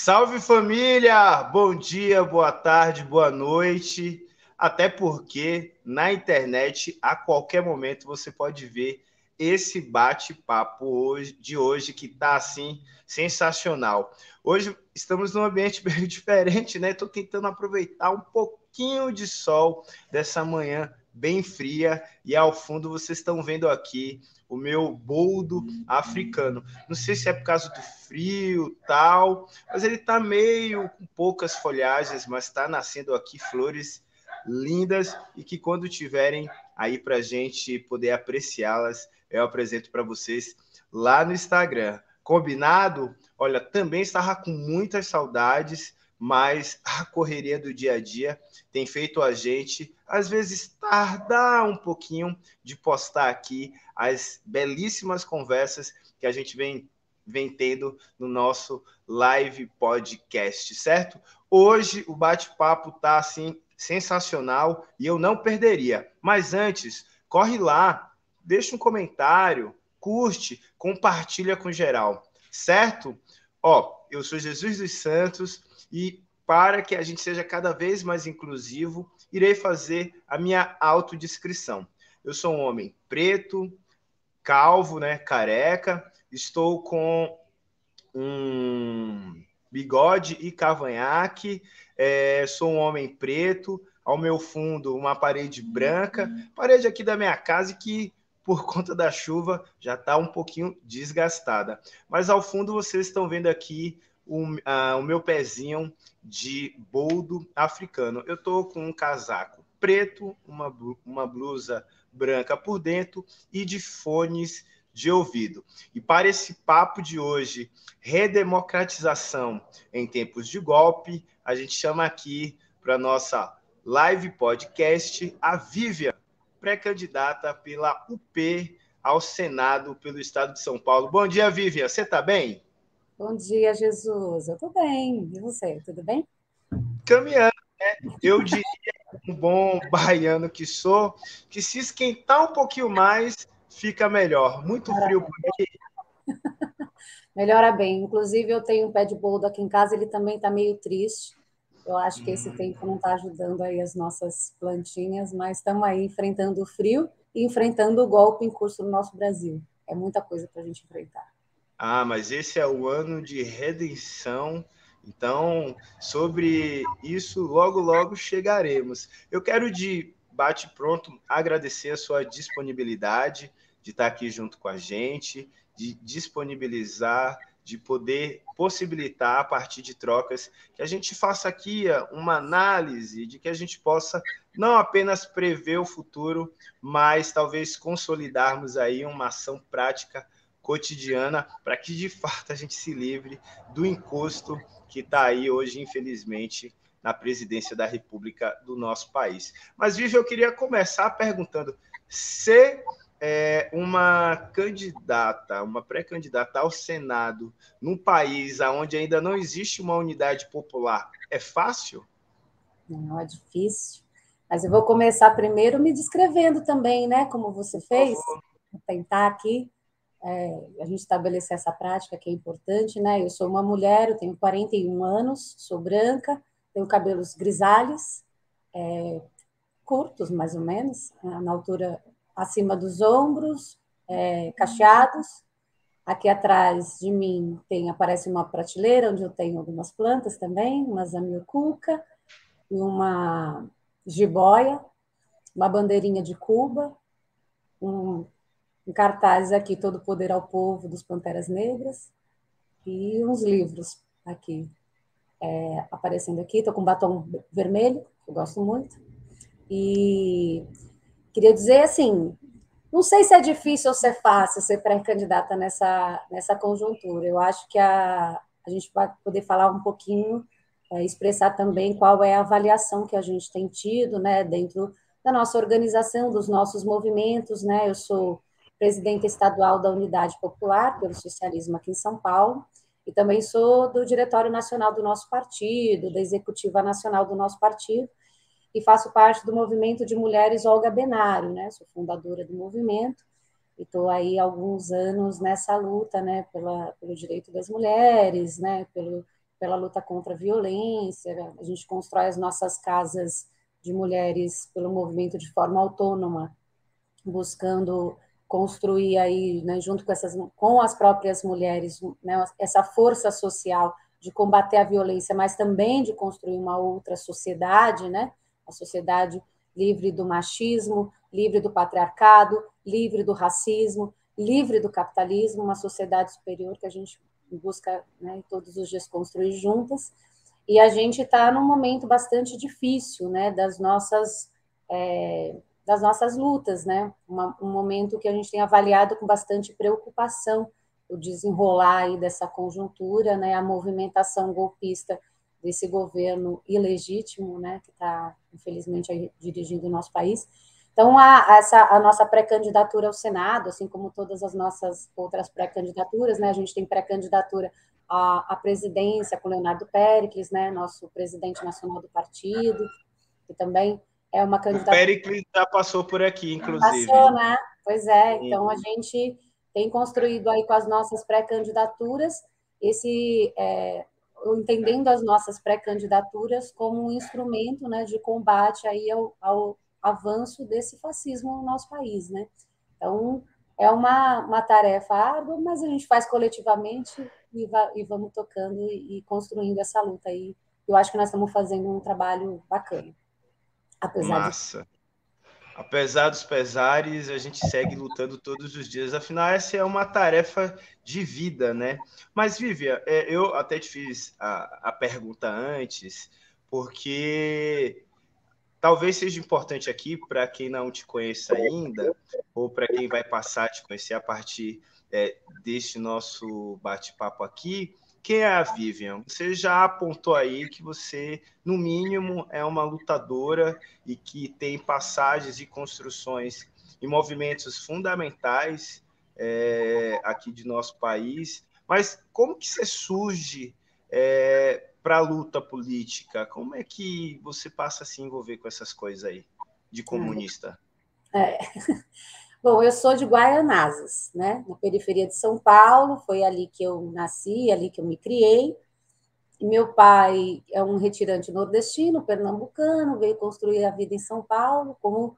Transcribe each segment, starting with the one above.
Salve família! Bom dia, boa tarde, boa noite. Até porque na internet, a qualquer momento, você pode ver esse bate-papo de hoje que está assim sensacional. Hoje estamos num ambiente bem diferente, né? Estou tentando aproveitar um pouquinho de sol dessa manhã bem fria e ao fundo vocês estão vendo aqui o meu boldo africano. Não sei se é por causa do frio, tal, mas ele está meio com poucas folhagens, mas está nascendo aqui flores lindas e que quando tiverem aí para a gente poder apreciá-las, eu apresento para vocês lá no Instagram. Combinado? Olha, também estava com muitas saudades, mas a correria do dia a dia tem feito a gente, às vezes, tardar um pouquinho de postar aqui as belíssimas conversas que a gente vem tendo no nosso live podcast, certo? Hoje o bate-papo tá assim sensacional e eu não perderia. Mas antes, corre lá, deixa um comentário, curte, compartilha com geral, certo? Ó, eu sou Jesus dos Santos e para que a gente seja cada vez mais inclusivo, irei fazer a minha autodescrição. Eu sou um homem preto, calvo, né, careca, estou com um bigode e cavanhaque, sou um homem preto, ao meu fundo uma parede branca, parede aqui da minha casa que por conta da chuva já está um pouquinho desgastada. Mas ao fundo vocês estão vendo aqui o meu pezinho de boldo africano. Eu estou com um casaco preto, uma blusa branca por dentro e de fones de ouvido. E para esse papo de hoje, redemocratização em tempos de golpe, a gente chama aqui para nossa live podcast a Vivian, pré-candidata pela UP ao Senado pelo estado de São Paulo. Bom dia, Vivian. Você está bem? Bom dia, Jesus. Eu estou bem. E você, tudo bem? Caminhando. Eu diria, um bom baiano que sou, que se esquentar um pouquinho mais, fica melhor. Muito Melhora frio por bem. aí. Melhora bem. Inclusive, eu tenho um pé de boldo aqui em casa, ele também está meio triste. Eu acho que esse tempo não está ajudando aí as nossas plantinhas, mas estamos aí enfrentando o frio e enfrentando o golpe em curso no nosso Brasil. É muita coisa para a gente enfrentar. Ah, mas esse é o ano de redenção. Então, sobre isso, logo, logo chegaremos. Eu quero de bate-pronto agradecer a sua disponibilidade de estar aqui junto com a gente, de disponibilizar, de poder possibilitar, a partir de trocas, que a gente faça aqui uma análise, de que a gente possa não apenas prever o futuro, mas talvez consolidarmos aí uma ação prática cotidiana para que de fato a gente se livre do encosto que está aí hoje, infelizmente, na presidência da República do nosso país. Mas, Vivi, eu queria começar perguntando: se uma candidata, uma pré-candidata ao Senado, num país onde ainda não existe uma unidade popular, é fácil? Não é difícil. Mas eu vou começar primeiro me descrevendo também, né? Como você Por fez. favor. Vou tentar aqui a gente estabelecer essa prática que é importante, né? Eu sou uma mulher, eu tenho 41 anos, sou branca, tenho cabelos grisalhos, curtos mais ou menos, na altura acima dos ombros, cacheados. Aqui atrás de mim aparece uma prateleira onde eu tenho algumas plantas também, uma zamioculca e uma jiboia, uma bandeirinha de Cuba, um cartaz aqui, Todo Poder ao Povo, dos Panteras Negras, e uns livros aqui aparecendo aqui. Estou com batom vermelho, que eu gosto muito. E queria dizer assim, não sei se é difícil ou se é fácil ser pré-candidata nessa conjuntura. Eu acho que a gente vai poder falar um pouquinho, expressar também qual é a avaliação que a gente tem tido, né, dentro da nossa organização, dos nossos movimentos, né? Eu sou presidenta estadual da Unidade Popular pelo Socialismo aqui em São Paulo, e também sou do Diretório Nacional do nosso partido, da Executiva Nacional do nosso partido, e faço parte do movimento de mulheres Olga Benário, né? Sou fundadora do movimento e estou aí há alguns anos nessa luta, né? Pelo direito das mulheres, né? pela luta contra a violência, a gente constrói as nossas casas de mulheres pelo movimento de forma autônoma, buscando construir aí, né, junto com as próprias mulheres, né, essa força social de combater a violência, mas também de construir uma outra sociedade, né, a sociedade livre do machismo, livre do patriarcado, livre do racismo, livre do capitalismo, uma sociedade superior que a gente busca, né, todos os dias construir juntas. E a gente está num momento bastante difícil, né, das nossas lutas, né? Um momento que a gente tem avaliado com bastante preocupação o desenrolar aí dessa conjuntura, né? A movimentação golpista desse governo ilegítimo, né? Que está, infelizmente, aí, dirigindo o nosso país. Então, a nossa pré-candidatura ao Senado, assim como todas as nossas outras pré-candidaturas, né? A gente tem pré-candidatura à presidência com Leonardo Péricles, né? Nosso presidente nacional do partido, que também é uma O candidatura. Péricles já passou por aqui, inclusive. Passou, né? Pois é. Então a gente tem construído aí com as nossas pré-candidaturas entendendo as nossas pré-candidaturas como um instrumento, né, de combate aí ao avanço desse fascismo no nosso país, né? Então é uma tarefa árdua, mas a gente faz coletivamente e vamos tocando e construindo essa luta aí. Eu acho que nós estamos fazendo um trabalho bacana. Massa. Apesar dos pesares, a gente segue lutando todos os dias. Afinal, essa é uma tarefa de vida, né? Mas, Vivian, eu até te fiz a pergunta antes, porque talvez seja importante aqui para quem não te conheça ainda, ou para quem vai passar a te conhecer a partir deste nosso bate-papo aqui. Quem é a Vivian? Você já apontou aí que você, no mínimo, é uma lutadora e que tem passagens e construções e movimentos fundamentais aqui de nosso país. Mas como que você surge para a luta política? Como é que você passa a se envolver com essas coisas aí, de comunista? Bom, eu sou de Guaianazes, né? Na periferia de São Paulo, foi ali que eu nasci, ali que eu me criei. E meu pai é um retirante nordestino, pernambucano, veio construir a vida em São Paulo, como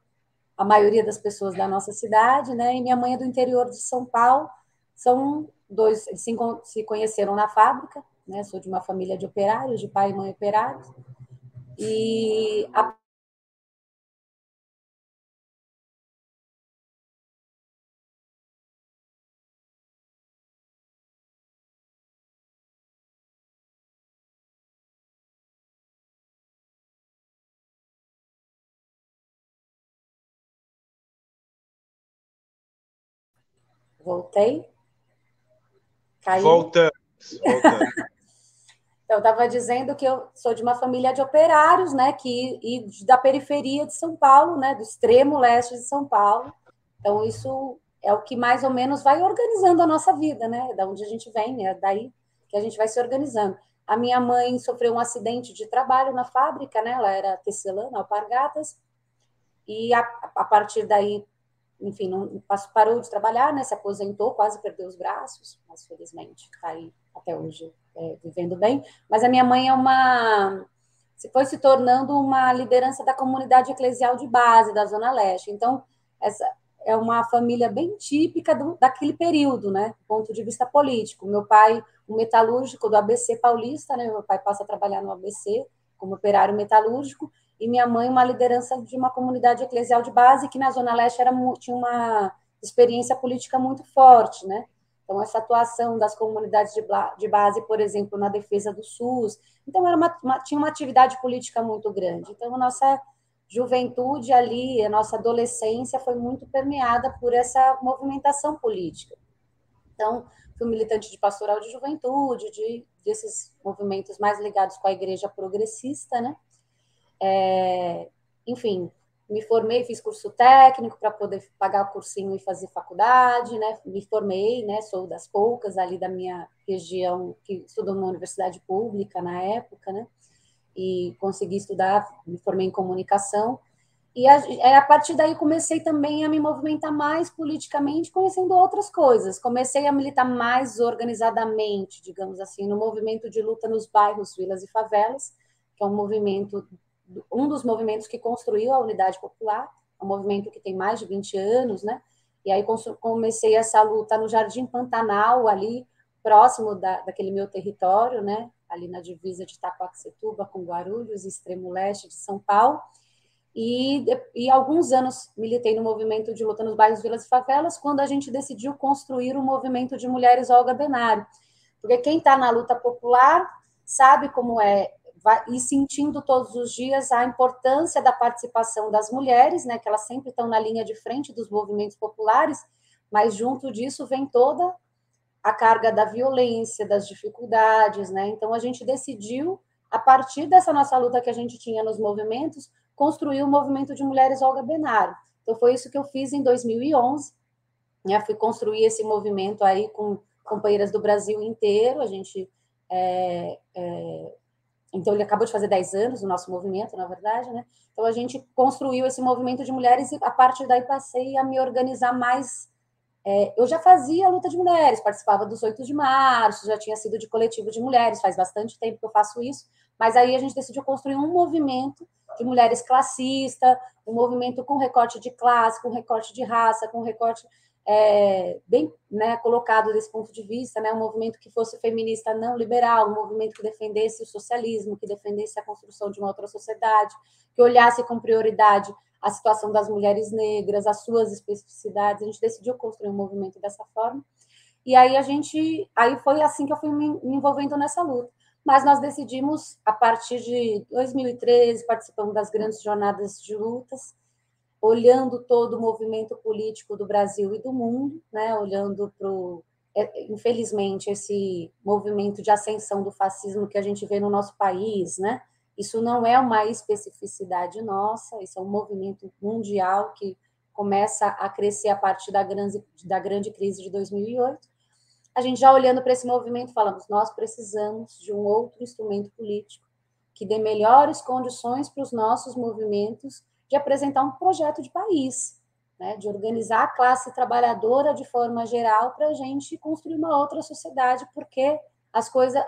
a maioria das pessoas da nossa cidade, né? E minha mãe é do interior de São Paulo. São dois, eles se conheceram na fábrica, né? Sou de uma família de operários, de pai e mãe operários. E voltei, caiu. Voltando. Então, eu estava dizendo que eu sou de uma família de operários, né, e da periferia de São Paulo, né, do extremo leste de São Paulo. Então, isso é o que mais ou menos vai organizando a nossa vida, né, da onde a gente vem, é daí que a gente vai se organizando. A minha mãe sofreu um acidente de trabalho na fábrica, né, ela era tecelã, na Alpargatas, e a partir daí, enfim, não, parou de trabalhar, né, se aposentou, quase perdeu os braços, mas felizmente está aí até hoje vivendo bem. Mas a minha mãe se foi se tornando uma liderança da comunidade eclesial de base da Zona Leste. Então, essa é uma família bem típica daquele período, né, do ponto de vista político. Meu pai, um metalúrgico do ABC Paulista, né, meu pai passa a trabalhar no ABC como operário metalúrgico, e minha mãe uma liderança de uma comunidade eclesial de base que na Zona Leste tinha uma experiência política muito forte, né? Então, essa atuação das comunidades de base, por exemplo, na defesa do SUS, então tinha uma atividade política muito grande. Então, a nossa juventude ali, a nossa adolescência foi muito permeada por essa movimentação política. Então, fui militante de pastoral de juventude, desses movimentos mais ligados com a igreja progressista, né? Enfim, me formei, fiz curso técnico para poder pagar o cursinho e fazer faculdade, né? Me formei, né? Sou das poucas ali da minha região que estudou numa universidade pública na época, né? E consegui estudar, me formei em comunicação. E a partir daí comecei também a me movimentar mais politicamente, conhecendo outras coisas. Comecei a militar mais organizadamente, digamos assim, no movimento de luta nos bairros, vilas e favelas, que é um dos movimentos que construiu a Unidade Popular, um movimento que tem mais de 20 anos, né? E aí comecei essa luta no Jardim Pantanal, ali próximo daquele meu território, né? Ali na divisa de Itacoaxetuba com Guarulhos, extremo leste de São Paulo. E alguns anos militei no movimento de luta nos bairros, vilas e favelas, quando a gente decidiu construir o movimento de mulheres Olga Benário. Porque quem está na luta popular sabe como é, e sentindo todos os dias a importância da participação das mulheres, né, que elas sempre estão na linha de frente dos movimentos populares, mas junto disso vem toda a carga da violência, das dificuldades, né? Então a gente decidiu, a partir dessa nossa luta que a gente tinha nos movimentos, construir o movimento de mulheres Olga Benário. Então foi isso que eu fiz em 2011, né? Fui construir esse movimento aí com companheiras do Brasil inteiro. A gente então ele acabou de fazer 10 anos o nosso movimento, na verdade, né? Então a gente construiu esse movimento de mulheres e a partir daí passei a me organizar mais. Eu já fazia a luta de mulheres, participava dos 8 de março, já tinha sido de coletivo de mulheres, faz bastante tempo que eu faço isso, mas aí a gente decidiu construir um movimento de mulheres classista, um movimento com recorte de classe, com recorte de raça, com recorte bem, né, colocado desse ponto de vista, né, um movimento que fosse feminista não liberal, um movimento que defendesse o socialismo, que defendesse a construção de uma outra sociedade, que olhasse com prioridade a situação das mulheres negras, as suas especificidades. A gente decidiu construir um movimento dessa forma. E aí aí foi assim que eu fui me envolvendo nessa luta. Mas nós decidimos, a partir de 2013, participamos das grandes jornadas de lutas, olhando todo o movimento político do Brasil e do mundo, né? Olhando para infelizmente, esse movimento de ascensão do fascismo que a gente vê no nosso país, né? Isso não é uma especificidade nossa, isso é um movimento mundial que começa a crescer a partir da grande crise de 2008. A gente já olhando para esse movimento, falamos, nós precisamos de um outro instrumento político que dê melhores condições para os nossos movimentos de apresentar um projeto de país, né, de organizar a classe trabalhadora de forma geral para a gente construir uma outra sociedade, porque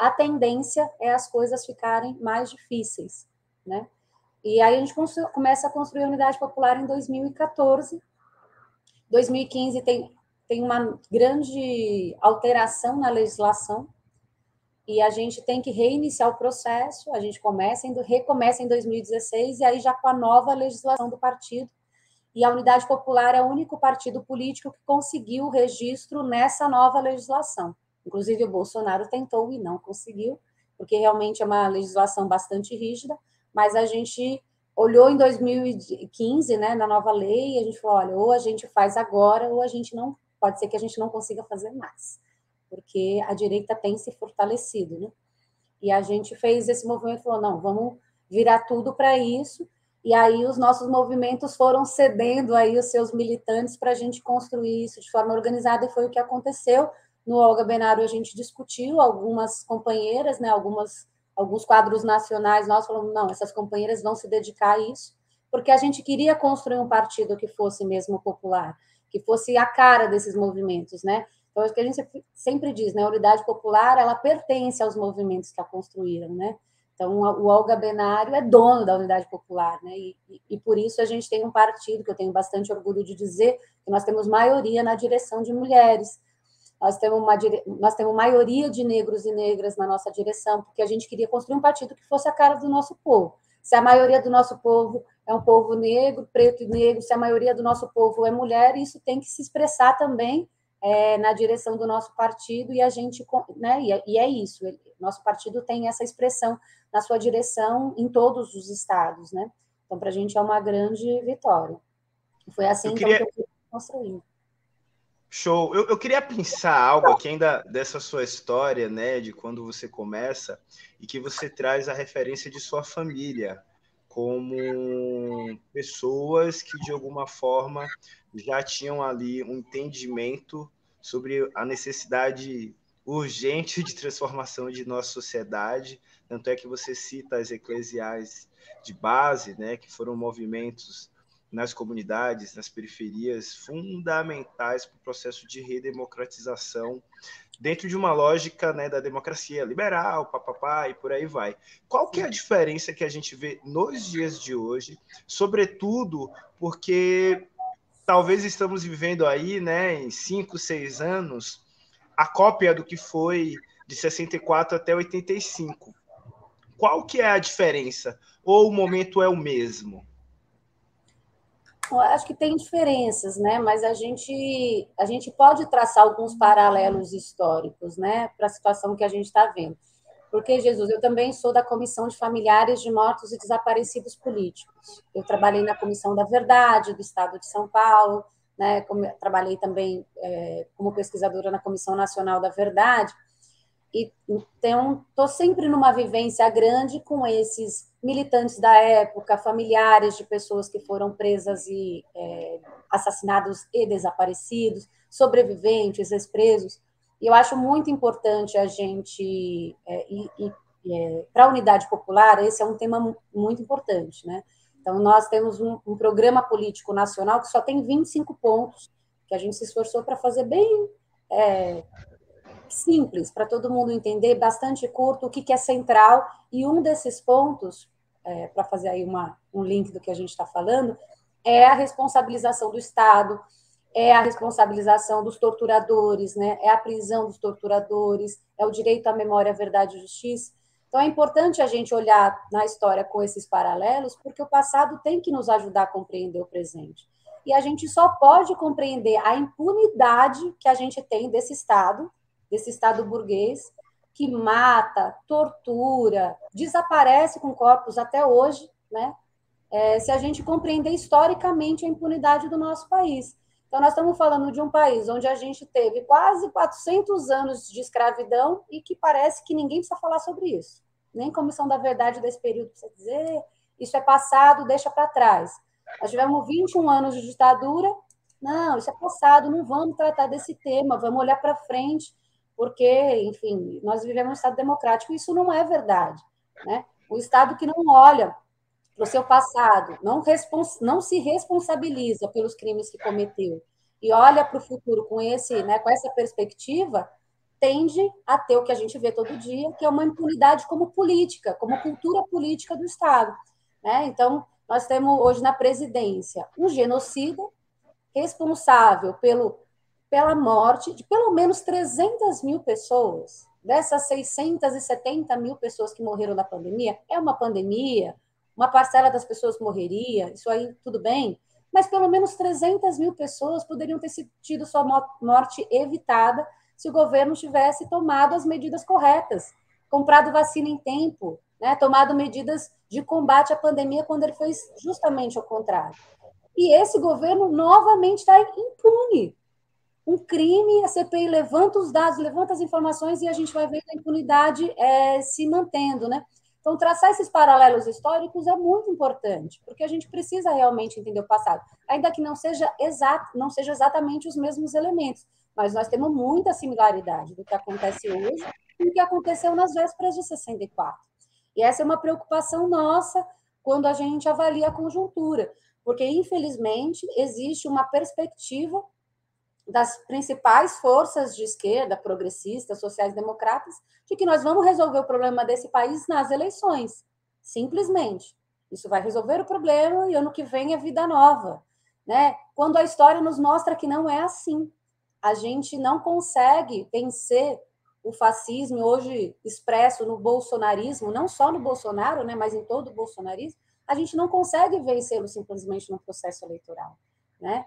a tendência é as coisas ficarem mais difíceis, né? E aí a gente começa a construir a Unidade Popular em 2014. 2015 tem uma grande alteração na legislação e a gente tem que reiniciar o processo. A gente recomeça em 2016 e aí já com a nova legislação do partido. E a Unidade Popular é o único partido político que conseguiu o registro nessa nova legislação. Inclusive, o Bolsonaro tentou e não conseguiu, porque realmente é uma legislação bastante rígida, mas a gente olhou em 2015, né, na nova lei, e a gente falou, olha, ou a gente faz agora, ou a gente não, pode ser que a gente não consiga fazer mais, porque a direita tem se fortalecido, né? E a gente fez esse movimento e falou, não, vamos virar tudo para isso. E aí os nossos movimentos foram cedendo aí os seus militantes para a gente construir isso de forma organizada, e foi o que aconteceu. No Olga Benário a gente discutiu, algumas companheiras, né, alguns quadros nacionais, nós falamos, não, essas companheiras vão se dedicar a isso, porque a gente queria construir um partido que fosse mesmo popular, que fosse a cara desses movimentos, né? Então, é o que a gente sempre diz, né? A Unidade Popular, ela pertence aos movimentos que a construíram, né? Então, o Olga Benário é dono da Unidade Popular, né? E por isso a gente tem um partido, que eu tenho bastante orgulho de dizer, que nós temos maioria na direção de mulheres, nós temos maioria de negros e negras na nossa direção, porque a gente queria construir um partido que fosse a cara do nosso povo. Se a maioria do nosso povo é um povo negro, preto e negro, se a maioria do nosso povo é mulher, isso tem que se expressar também na direção do nosso partido, e a gente, né, e é isso, nosso partido tem essa expressão na sua direção em todos os estados, né? Então, para a gente é uma grande vitória. Foi assim, então, que eu fui construindo. Show. Eu queria pensar algo aqui ainda dessa sua história, né, de quando você começa e que você traz a referência de sua família como pessoas que, de alguma forma, já tinham ali um entendimento sobre a necessidade urgente de transformação de nossa sociedade. Tanto é que você cita as eclesiais de base, né, que foram movimentos nas comunidades, nas periferias, fundamentais para o processo de redemocratização dentro de uma lógica, né, da democracia liberal, papapá, e por aí vai. Qual que é a diferença que a gente vê nos dias de hoje, sobretudo porque talvez estamos vivendo aí, né, em 5, 6 anos, a cópia do que foi de 64 até 85. Qual que é a diferença? Ou o momento é o mesmo? Eu acho que tem diferenças, né? Mas a gente pode traçar alguns paralelos históricos, né, para a situação que a gente está vendo. Porque, Jesus, eu também sou da Comissão de Familiares de Mortos e Desaparecidos Políticos. Eu trabalhei na Comissão da Verdade do Estado de São Paulo, né? Trabalhei também como pesquisadora na Comissão Nacional da Verdade. E, então, estou sempre numa vivência grande com esses militantes da época, familiares de pessoas que foram presas e assassinados e desaparecidos, sobreviventes, ex-presos. E eu acho muito importante a gente, para a unidade popular, esse é um tema muito importante, né? Então, nós temos um programa político nacional que só tem 25 pontos, que a gente se esforçou para fazer bem simples, para todo mundo entender, bastante curto, o que é central, e um desses pontos, para fazer aí um link do que a gente está falando, é a responsabilização do Estado, é a responsabilização dos torturadores, né? É a prisão dos torturadores, é o direito à memória, verdade e justiça. Então, é importante a gente olhar na história com esses paralelos, porque o passado tem que nos ajudar a compreender o presente. E a gente só pode compreender a impunidade que a gente tem desse Estado burguês, que mata, tortura, desaparece com corpos até hoje, né? Se a gente compreender historicamente a impunidade do nosso país. Então, nós estamos falando de um país onde a gente teve quase 400 anos de escravidão e que parece que ninguém precisa falar sobre isso. Nem Comissão da Verdade desse período precisa dizer, isso é passado, deixa para trás. Nós tivemos 21 anos de ditadura, não, isso é passado, não vamos tratar desse tema, vamos olhar para frente, porque, enfim, nós vivemos um Estado democrático, e isso não é verdade, né? O Estado que não olha para o seu passado, não se responsabiliza pelos crimes que cometeu e olha para o futuro com com essa perspectiva, tende a ter o que a gente vê todo dia, que é uma impunidade como política, como cultura política do Estado, né? Então, nós temos hoje na presidência um genocida responsável pela morte de pelo menos 300 mil pessoas. Dessas 670 mil pessoas que morreram na pandemia, é uma pandemia, uma parcela das pessoas morreria, isso aí tudo bem, mas pelo menos 300 mil pessoas poderiam ter tido sua morte evitada se o governo tivesse tomado as medidas corretas, comprado vacina em tempo, né, tomado medidas de combate à pandemia quando ele fez justamente o contrário. E esse governo novamente está impune. Um crime, a CPI levanta os dados, levanta as informações e a gente vai ver a impunidade se mantendo, né? Então, traçar esses paralelos históricos é muito importante, porque a gente precisa realmente entender o passado, ainda que não seja exatamente os mesmos elementos, mas nós temos muita similaridade do que acontece hoje e do que aconteceu nas vésperas de 64. E essa é uma preocupação nossa quando a gente avalia a conjuntura, porque, infelizmente, existe uma perspectiva das principais forças de esquerda, progressistas, sociais-democratas, de que nós vamos resolver o problema desse país nas eleições. Simplesmente. Isso vai resolver o problema e ano que vem é vida nova. Né? Quando a história nos mostra que não é assim. A gente não consegue vencer o fascismo, hoje expresso no bolsonarismo, não só no Bolsonaro, né, mas em todo o bolsonarismo, a gente não consegue vencê-lo simplesmente no processo eleitoral. Né?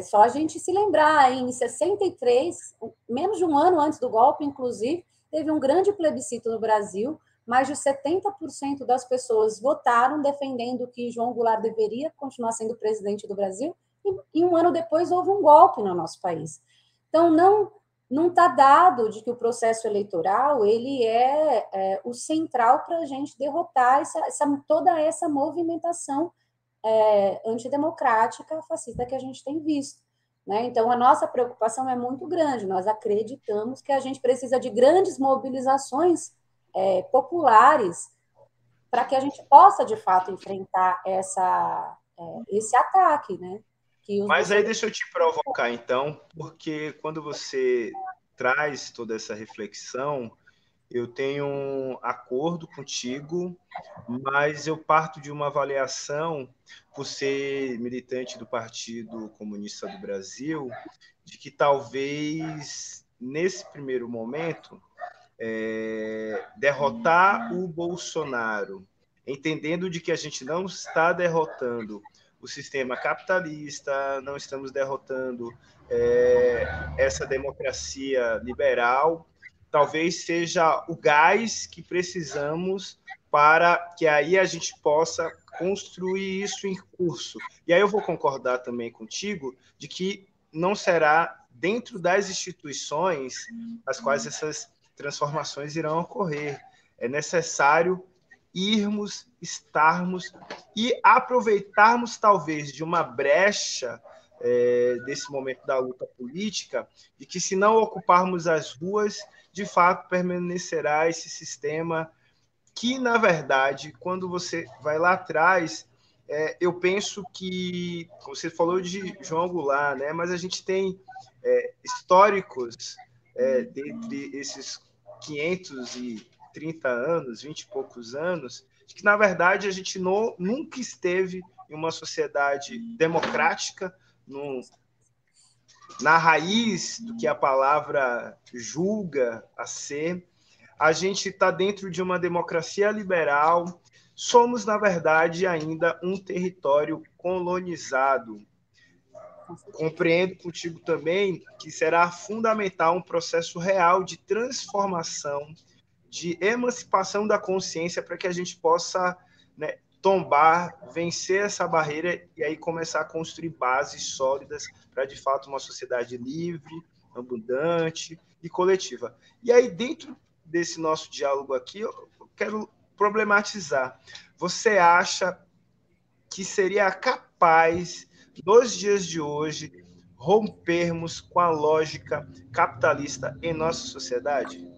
Só a gente se lembrar, em 63, menos de um ano antes do golpe, inclusive, teve um grande plebiscito no Brasil, mais de 70% das pessoas votaram defendendo que João Goulart deveria continuar sendo presidente do Brasil, e um ano depois houve um golpe no nosso país. Então, não está dado de que o processo eleitoral ele é o central para a gente derrotar toda essa movimentação antidemocrática, fascista que a gente tem visto. Né? Então, a nossa preocupação é muito grande. Nós acreditamos que a gente precisa de grandes mobilizações populares para que a gente possa, de fato, enfrentar esse ataque, né? Mas aí deixa eu te provocar, então, porque quando você traz toda essa reflexão, eu tenho um acordo contigo, mas eu parto de uma avaliação, por ser militante do Partido Comunista do Brasil, de que talvez, nesse primeiro momento, derrotar o Bolsonaro, entendendo de que a gente não está derrotando o sistema capitalista, não estamos derrotando essa democracia liberal, talvez seja o gás que precisamos para que aí a gente possa construir isso em curso. E aí eu vou concordar também contigo de que não será dentro das instituições as quais essas transformações irão ocorrer. É necessário irmos, estarmos e aproveitarmos talvez de uma brecha desse momento da luta política, de que se não ocuparmos as ruas, de fato permanecerá esse sistema que, na verdade, quando você vai lá atrás, eu penso que você falou de João Goulart, né? Mas a gente tem históricos dentre esses 530 anos, 20 e poucos anos, que, na verdade, a gente nunca esteve em uma sociedade democrática, na raiz do que a palavra julga a ser. A gente está dentro de uma democracia liberal, somos, na verdade, ainda um território colonizado. Compreendo contigo também que será fundamental um processo real de transformação, de emancipação da consciência para que a gente possa, né, tombar, vencer essa barreira e aí começar a construir bases sólidas para, de fato, uma sociedade livre, abundante e coletiva. E aí, dentro desse nosso diálogo aqui, eu quero problematizar. Você acha que seria capaz, nos dias de hoje, rompermos com a lógica capitalista em nossa sociedade?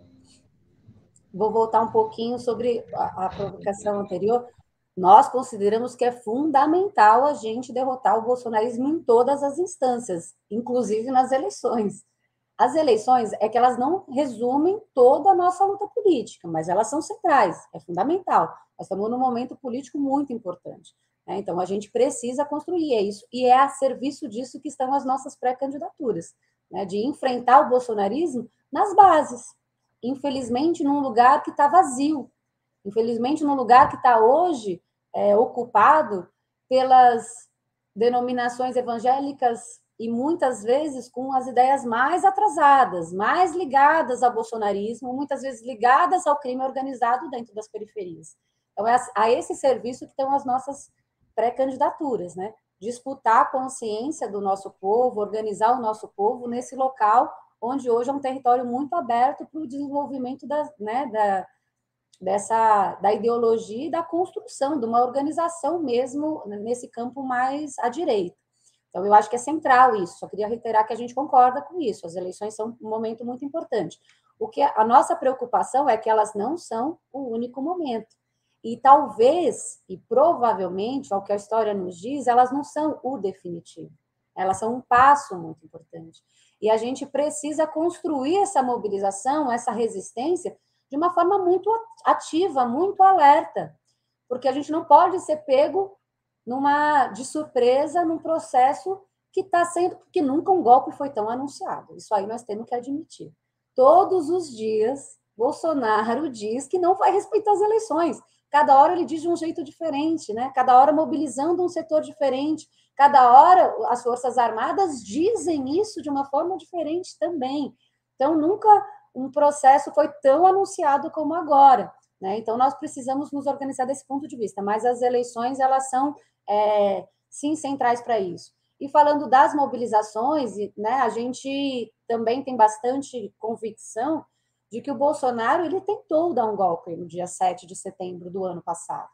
Vou voltar um pouquinho sobre a provocação anterior. Nós consideramos que é fundamental a gente derrotar o bolsonarismo em todas as instâncias, inclusive nas eleições. As eleições é que elas não resumem toda a nossa luta política, mas elas são centrais, é fundamental. Nós estamos num momento político muito importante, né? Então, a gente precisa construir isso, e é a serviço disso que estão as nossas pré-candidaturas, né? De enfrentar o bolsonarismo nas bases. Infelizmente, num lugar que está vazio, infelizmente, num lugar que está hoje ocupado pelas denominações evangélicas e muitas vezes com as ideias mais atrasadas, mais ligadas ao bolsonarismo, muitas vezes ligadas ao crime organizado dentro das periferias. Então, é a esse serviço que estão as nossas pré-candidaturas, né? Disputar a consciência do nosso povo, organizar o nosso povo nesse local onde hoje é um território muito aberto para o desenvolvimento da ideologia e da construção de uma organização mesmo nesse campo mais à direita. Então, eu acho que é central isso. Só queria reiterar que a gente concorda com isso. As eleições são um momento muito importante. O que a nossa preocupação é que elas não são o único momento. E talvez, e provavelmente, ao que a história nos diz, elas não são o definitivo. Elas são um passo muito importante. E a gente precisa construir essa mobilização, essa resistência, de uma forma muito ativa, muito alerta, porque a gente não pode ser pego de surpresa num processo que está sendo, porque nunca um golpe foi tão anunciado. Isso aí nós temos que admitir. Todos os dias, Bolsonaro diz que não vai respeitar as eleições. Cada hora ele diz de um jeito diferente, né? Cada hora mobilizando um setor diferente. Cada hora as Forças Armadas dizem isso de uma forma diferente também. Então, nunca um processo foi tão anunciado como agora, né? Então, nós precisamos nos organizar desse ponto de vista, mas as eleições, elas são, sim, centrais para isso. E falando das mobilizações, né, a gente também tem bastante convicção de que o Bolsonaro ele tentou dar um golpe no dia 7 de setembro do ano passado.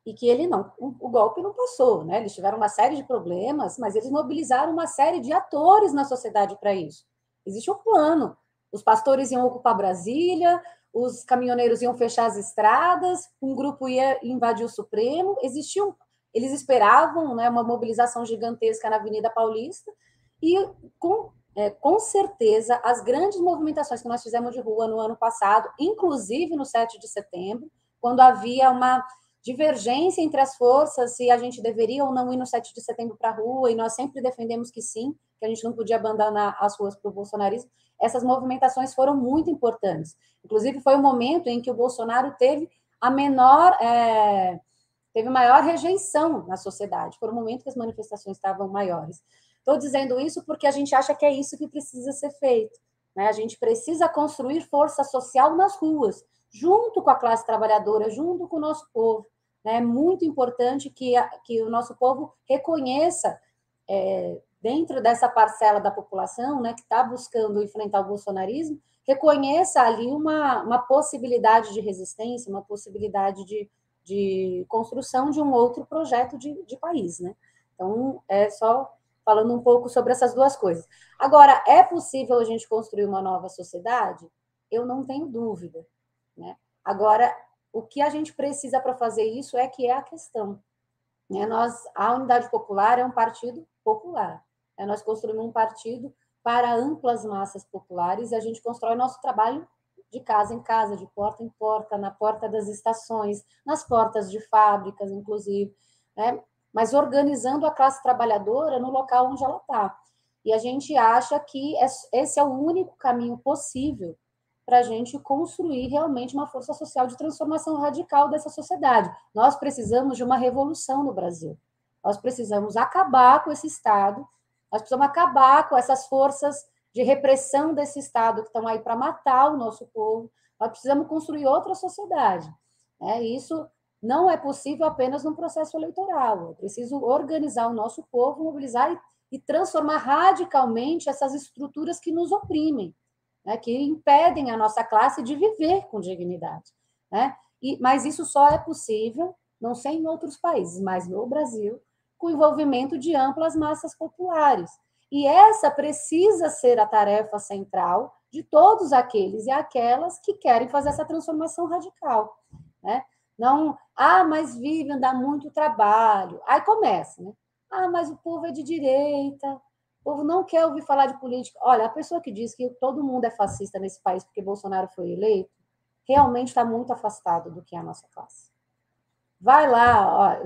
E que o golpe não passou, né? Eles tiveram uma série de problemas, mas eles mobilizaram uma série de atores na sociedade para isso. Existe um plano. Os pastores iam ocupar Brasília, os caminhoneiros iam fechar as estradas, um grupo ia invadir o Supremo. Existia eles esperavam, né, uma mobilização gigantesca na Avenida Paulista, e com certeza as grandes movimentações que nós fizemos de rua no ano passado, inclusive no 7 de setembro, quando havia uma divergência entre as forças, se a gente deveria ou não ir no 7 de setembro para a rua, e nós sempre defendemos que sim, que a gente não podia abandonar as ruas para o bolsonarismo, essas movimentações foram muito importantes. Inclusive, foi o momento em que o Bolsonaro teve maior rejeição na sociedade, foi o momento que as manifestações estavam maiores. Estou dizendo isso porque a gente acha que é isso que precisa ser feito, né? A gente precisa construir força social nas ruas, junto com a classe trabalhadora, junto com o nosso povo. Né? É muito importante que o nosso povo reconheça, dentro dessa parcela da população, né, que está buscando enfrentar o bolsonarismo, reconheça ali uma possibilidade de resistência, uma possibilidade de construção de um outro projeto de país. Né? Então, é só falando um pouco sobre essas duas coisas. Agora, é possível a gente construir uma nova sociedade? Eu não tenho dúvida. Né? Agora, o que a gente precisa para fazer isso é a questão. Né? A Unidade Popular é um partido popular. Nós construímos um partido para amplas massas populares e a gente constrói nosso trabalho de casa em casa, de porta em porta, na porta das estações, nas portas de fábricas, inclusive, né? Mas organizando a classe trabalhadora no local onde ela está. E a gente acha que esse é o único caminho possível para a gente construir realmente uma força social de transformação radical dessa sociedade. Nós precisamos de uma revolução no Brasil. Nós precisamos acabar com esse Estado, nós precisamos acabar com essas forças de repressão desse Estado que estão aí para matar o nosso povo. Nós precisamos construir outra sociedade. Né? Isso não é possível apenas num processo eleitoral. É preciso organizar o nosso povo, mobilizar e transformar radicalmente essas estruturas que nos oprimem, né, que impedem a nossa classe de viver com dignidade. Né? Mas isso só é possível, não sei em outros países, mas no Brasil, com o envolvimento de amplas massas populares. E essa precisa ser a tarefa central de todos aqueles e aquelas que querem fazer essa transformação radical. Né? Não, mas Vivian, dá muito trabalho. Aí começa, né? Mas o povo é de direita, o povo não quer ouvir falar de política. Olha, a pessoa que diz que todo mundo é fascista nesse país porque Bolsonaro foi eleito, realmente está muito afastado do que é a nossa classe. Vai lá,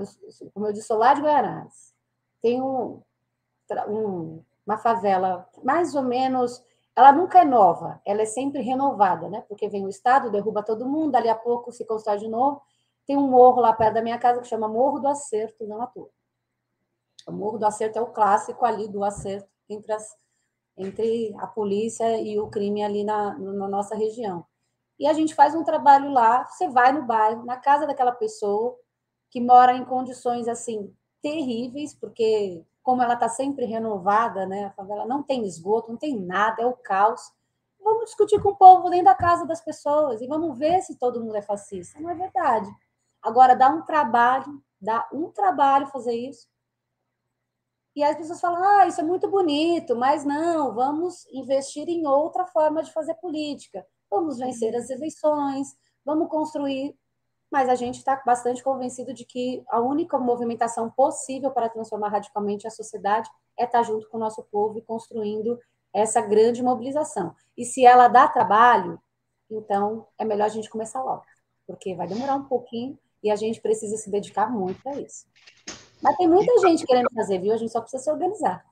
como eu disse, sou lá de Guimarães. Tem uma favela, mais ou menos, ela nunca é nova, ela é sempre renovada, né? Porque vem o Estado, derruba todo mundo, dali a pouco se constrói de novo. Tem um morro lá perto da minha casa que chama Morro do Acerto, não à toa. O Morro do Acerto é o clássico ali do acerto entre a polícia e o crime ali na nossa região. E a gente faz um trabalho lá, você vai no bairro, na casa daquela pessoa que mora em condições assim terríveis, porque como ela está sempre renovada, né, a favela não tem esgoto, não tem nada, é o caos. Vamos discutir com o povo dentro da casa das pessoas e vamos ver se todo mundo é fascista. Não é verdade. Agora, dá um trabalho fazer isso. E as pessoas falam, isso é muito bonito, mas não, vamos investir em outra forma de fazer política. Vamos vencer as eleições, vamos construir. Mas a gente está bastante convencido de que a única movimentação possível para transformar radicalmente a sociedade é estar junto com o nosso povo e construindo essa grande mobilização. E se ela dá trabalho, então é melhor a gente começar logo, porque vai demorar um pouquinho e a gente precisa se dedicar muito para isso. Mas tem muita gente querendo fazer, viu? A gente só precisa se organizar.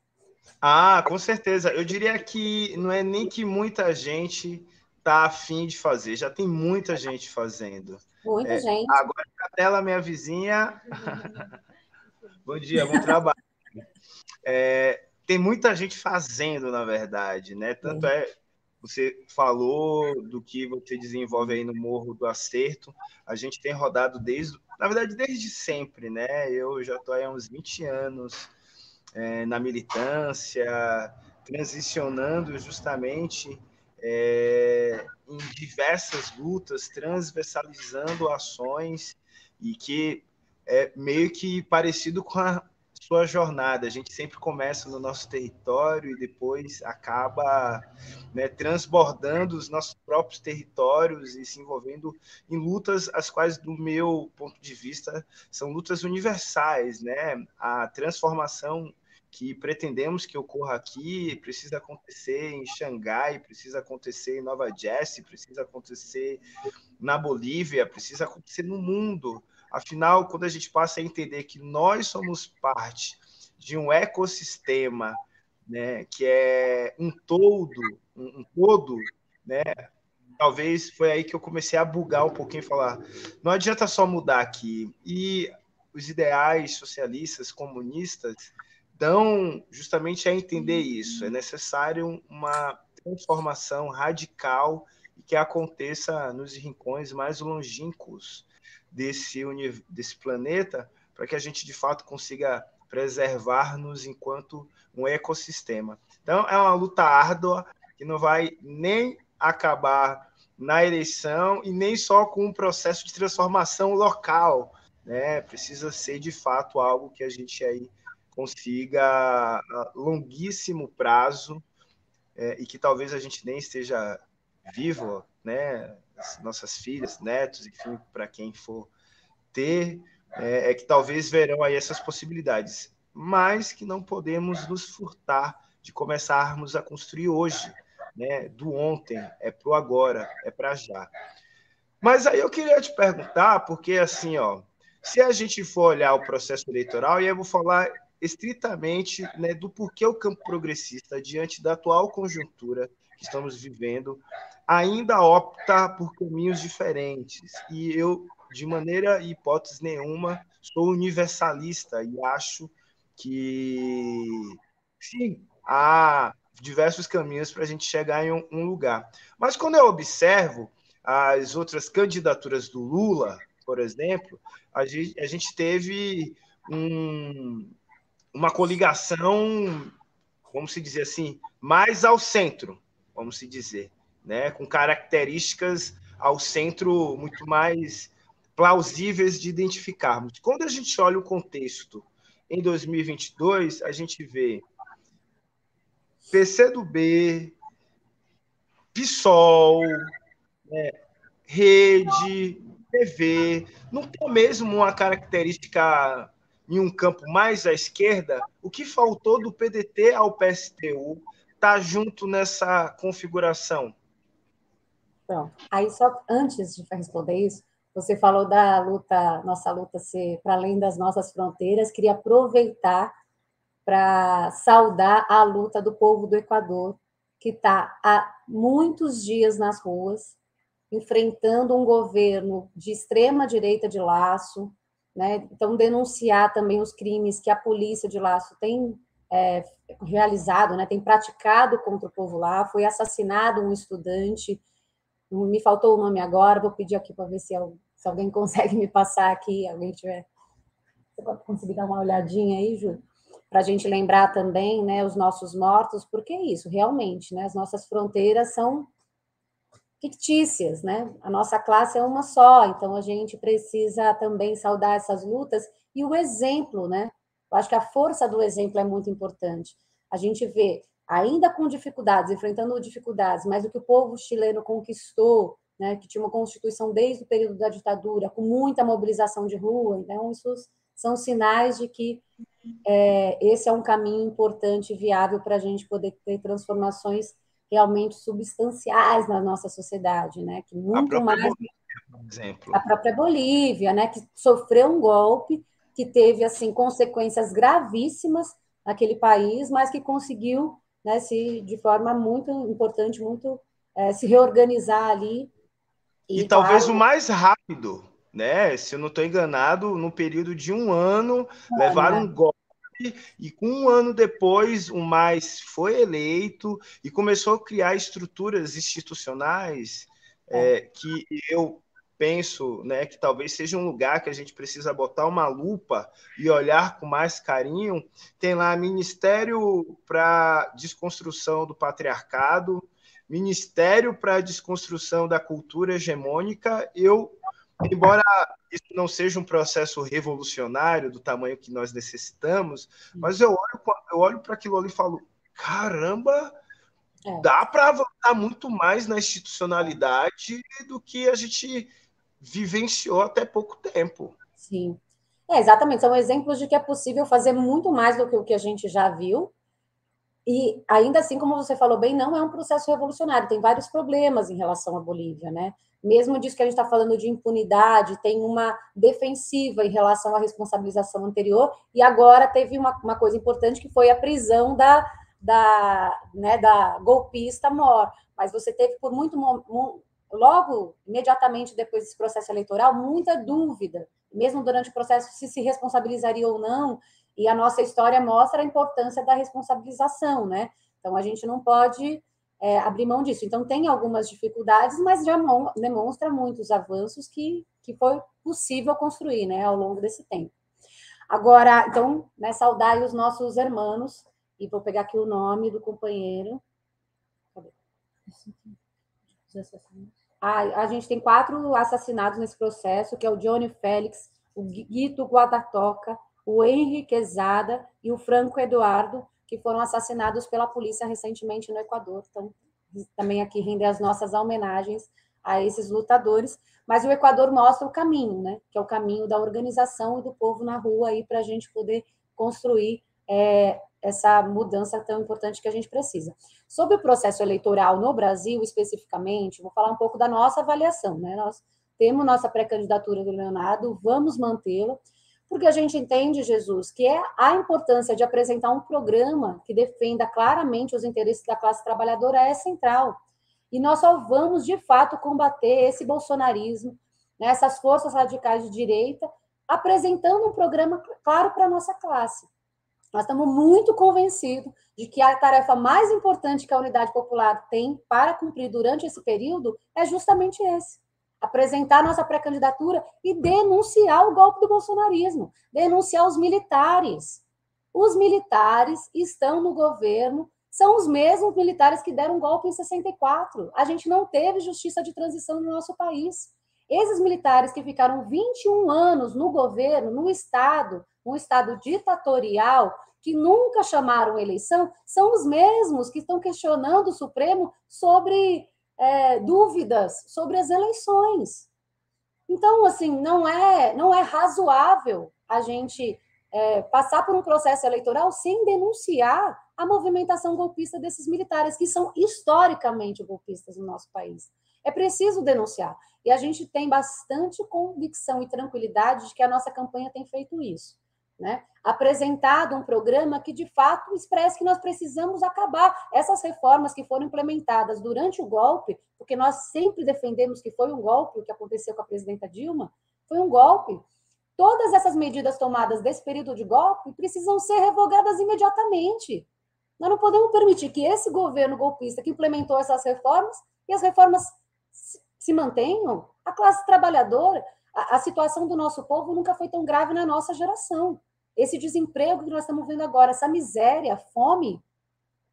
Com certeza. Eu diria que não é nem que muita gente está afim de fazer, já tem muita gente fazendo. Muita gente. Agora, Catela, minha vizinha. Bom dia, bom trabalho. Tem muita gente fazendo, na verdade, né? Tanto você falou do que você desenvolve aí no Morro do Acerto. A gente tem rodado desde sempre, né? Eu já estou aí há uns 20 anos na militância, transicionando justamente em diversas lutas, transversalizando ações e que é meio que parecido com sua jornada. A gente sempre começa no nosso território e depois acaba, né, transbordando os nossos próprios territórios e se envolvendo em lutas, as quais, do meu ponto de vista, são lutas universais, né? A transformação que pretendemos que ocorra aqui precisa acontecer em Xangai, precisa acontecer em Nova Jersey, precisa acontecer na Bolívia, precisa acontecer no mundo. Afinal, quando a gente passa a entender que nós somos parte de um ecossistema, né, que é um todo, né, talvez foi aí que eu comecei a bugar um pouquinho e falar, não adianta só mudar aqui. E os ideais socialistas, comunistas, dão justamente a entender isso. É necessário uma transformação radical e que aconteça nos rincões mais longínquos desse planeta, para que a gente, de fato, consiga preservar-nos enquanto um ecossistema. Então, é uma luta árdua que não vai nem acabar na eleição e nem só com um processo de transformação local, né? Precisa ser, de fato, algo que a gente aí consiga a longuíssimo prazo, e que talvez a gente nem esteja vivo, né? As nossas filhas, netos, enfim, para quem for ter, que talvez verão aí essas possibilidades, mas que não podemos nos furtar de começarmos a construir hoje, né? Do ontem, é para o agora, é para já. Mas aí eu queria te perguntar, porque assim, ó, se a gente for olhar o processo eleitoral, e aí eu vou falar estritamente, né, do porquê o campo progressista, diante da atual conjuntura que estamos vivendo, ainda opta por caminhos diferentes. E eu, de maneira e hipótese nenhuma, sou universalista e acho que, sim, há diversos caminhos para a gente chegar em um lugar. Mas quando eu observo as outras candidaturas do Lula, por exemplo, a gente teve uma coligação, vamos se dizer assim, mais ao centro, vamos se dizer, né? Com características ao centro muito mais plausíveis de identificarmos. Quando a gente olha o contexto em 2022, a gente vê PCdoB, PSOL, rede, TV, não tem mesmo uma característica em um campo mais à esquerda? O que faltou do PDT ao PSTU tá junto nessa configuração? Então, aí só antes de responder isso, você falou da luta, nossa luta ser para além das nossas fronteiras, queria aproveitar para saudar a luta do povo do Equador, que está há muitos dias nas ruas, enfrentando um governo de extrema direita de Laço, né? Então denunciar também os crimes que a polícia de Laço tem realizado, né? Tem praticado contra o povo lá. Foi assassinado um estudante, me faltou o nome agora, vou pedir aqui para ver se alguém consegue me passar aqui, alguém tiver, você pode conseguir dar uma olhadinha aí, Ju? Para a gente lembrar também, né, os nossos mortos, porque é isso, realmente, né, as nossas fronteiras são fictícias, né? A nossa classe é uma só, então a gente precisa também saudar essas lutas e o exemplo, né? Eu acho que a força do exemplo é muito importante. A gente vê, ainda com dificuldades, enfrentando dificuldades, mas o que o povo chileno conquistou, né? Que tinha uma constituição desde o período da ditadura, com muita mobilização de rua, então isso são sinais de que esse é um caminho importante e viável para a gente poder ter transformações realmente substanciais na nossa sociedade, né? Que A muito própria mais Bolívia, por exemplo. a própria Bolívia, né? Que sofreu um golpe que teve assim consequências gravíssimas naquele país, mas que conseguiu, né? Se de forma muito importante, muito se reorganizar ali E e talvez o claro, mais rápido, né? Se eu não estou enganado, no período de um ano, levaram né? um golpe e com um ano depois o Mais foi eleito e começou a criar estruturas institucionais, que eu penso, né, que talvez seja um lugar que a gente precisa botar uma lupa e olhar com mais carinho. Tem lá Ministério para Desconstrução do Patriarcado, Ministério para a Desconstrução da Cultura Hegemônica. Embora isso não seja um processo revolucionário do tamanho que nós necessitamos, mas eu olho para aquilo ali e falo, caramba, dá para avançar muito mais na institucionalidade do que a gente vivenciou até pouco tempo. Sim. Exatamente, são exemplos de que é possível fazer muito mais do que o que a gente já viu, e ainda assim, como você falou bem, não é um processo revolucionário, tem vários problemas em relação à Bolívia, né? Mesmo disso que a gente está falando de impunidade, tem uma defensiva em relação à responsabilização anterior, e agora teve uma coisa importante que foi a prisão da golpista Mor. Mas você teve por logo, imediatamente depois desse processo eleitoral, muita dúvida, mesmo durante o processo, se responsabilizaria ou não, e a nossa história mostra a importância da responsabilização, né? Então, a gente não pode abrir mão disso. Então, tem algumas dificuldades, mas já demonstra muitos avanços que foi possível construir, né, ao longo desse tempo. Agora, então, né, saudar os nossos irmãos, e vou pegar aqui o nome do companheiro. Cadê? A gente tem 4 assassinados nesse processo, que é o Johnny Félix, o Guito Guadatoca, o Henry Quezada e o Franco Eduardo, que foram assassinados pela polícia recentemente no Equador. Então, também aqui render as nossas homenagens a esses lutadores. Mas o Equador mostra o caminho, né? Que é o caminho da organização e do povo na rua aí para a gente poder construir essa mudança tão importante que a gente precisa. Sobre o processo eleitoral no Brasil, especificamente, vou falar um pouco da nossa avaliação, né? Nós temos nossa pré-candidatura do Leonardo, vamos mantê-la, porque a gente entende, Jesus, que a importância de apresentar um programa que defenda claramente os interesses da classe trabalhadora é central. E nós só vamos, de fato, combater esse bolsonarismo, né, essas forças radicais de direita, apresentando um programa claro para a nossa classe. Nós estamos muito convencidos de que a tarefa mais importante que a Unidade Popular tem para cumprir durante esse período é justamente esse: apresentar nossa pré-candidatura e denunciar o golpe do bolsonarismo, denunciar os militares. Os militares estão no governo, são os mesmos militares que deram golpe em 64. A gente não teve justiça de transição no nosso país. Esses militares que ficaram 21 anos no governo, no Estado, um Estado ditatorial, que nunca chamaram eleição, são os mesmos que estão questionando o Supremo sobre dúvidas sobre as eleições. Então, assim, não é razoável a gente passar por um processo eleitoral sem denunciar a movimentação golpista desses militares, que são historicamente golpistas no nosso país. É preciso denunciar. E a gente tem bastante convicção e tranquilidade de que a nossa campanha tem feito isso, né? Apresentado um programa que, de fato, expressa que nós precisamos acabar essas reformas que foram implementadas durante o golpe, porque nós sempre defendemos que foi um golpe, o que aconteceu com a presidenta Dilma, foi um golpe. Todas essas medidas tomadas desse período de golpe precisam ser revogadas imediatamente. Nós não podemos permitir que esse governo golpista que implementou essas reformas, e as reformas se mantenham. A classe trabalhadora, a situação do nosso povo nunca foi tão grave na nossa geração. Esse desemprego que nós estamos vendo agora, essa miséria, fome,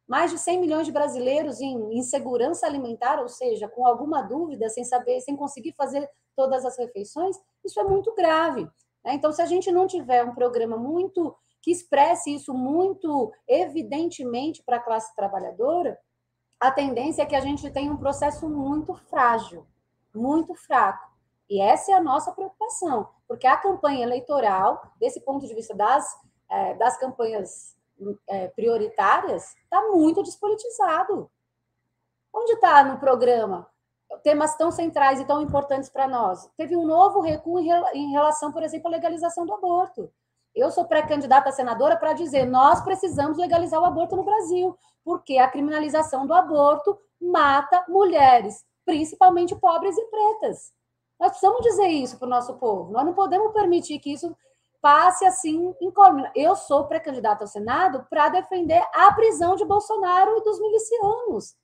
mais de 100 milhões de brasileiros em insegurança alimentar, ou seja, com alguma dúvida, sem saber, sem conseguir fazer todas as refeições, isso é muito grave. Então, se a gente não tiver um programa que expresse isso muito evidentemente para a classe trabalhadora, a tendência é que a gente tenha um processo muito frágil, muito fraco. E essa é a nossa preocupação, porque a campanha eleitoral, desse ponto de vista das campanhas prioritárias, está muito despolitizado. Onde está no programa temas tão centrais e tão importantes para nós? Teve um novo recuo em relação, por exemplo, à legalização do aborto. Eu sou pré-candidata a senadora para dizer: nós precisamos legalizar o aborto no Brasil, porque a criminalização do aborto mata mulheres, principalmente pobres e pretas. Nós precisamos dizer isso para o nosso povo. Nós não podemos permitir que isso passe assim incógnito. Eu sou pré-candidata ao Senado para defender a prisão de Bolsonaro e dos milicianos.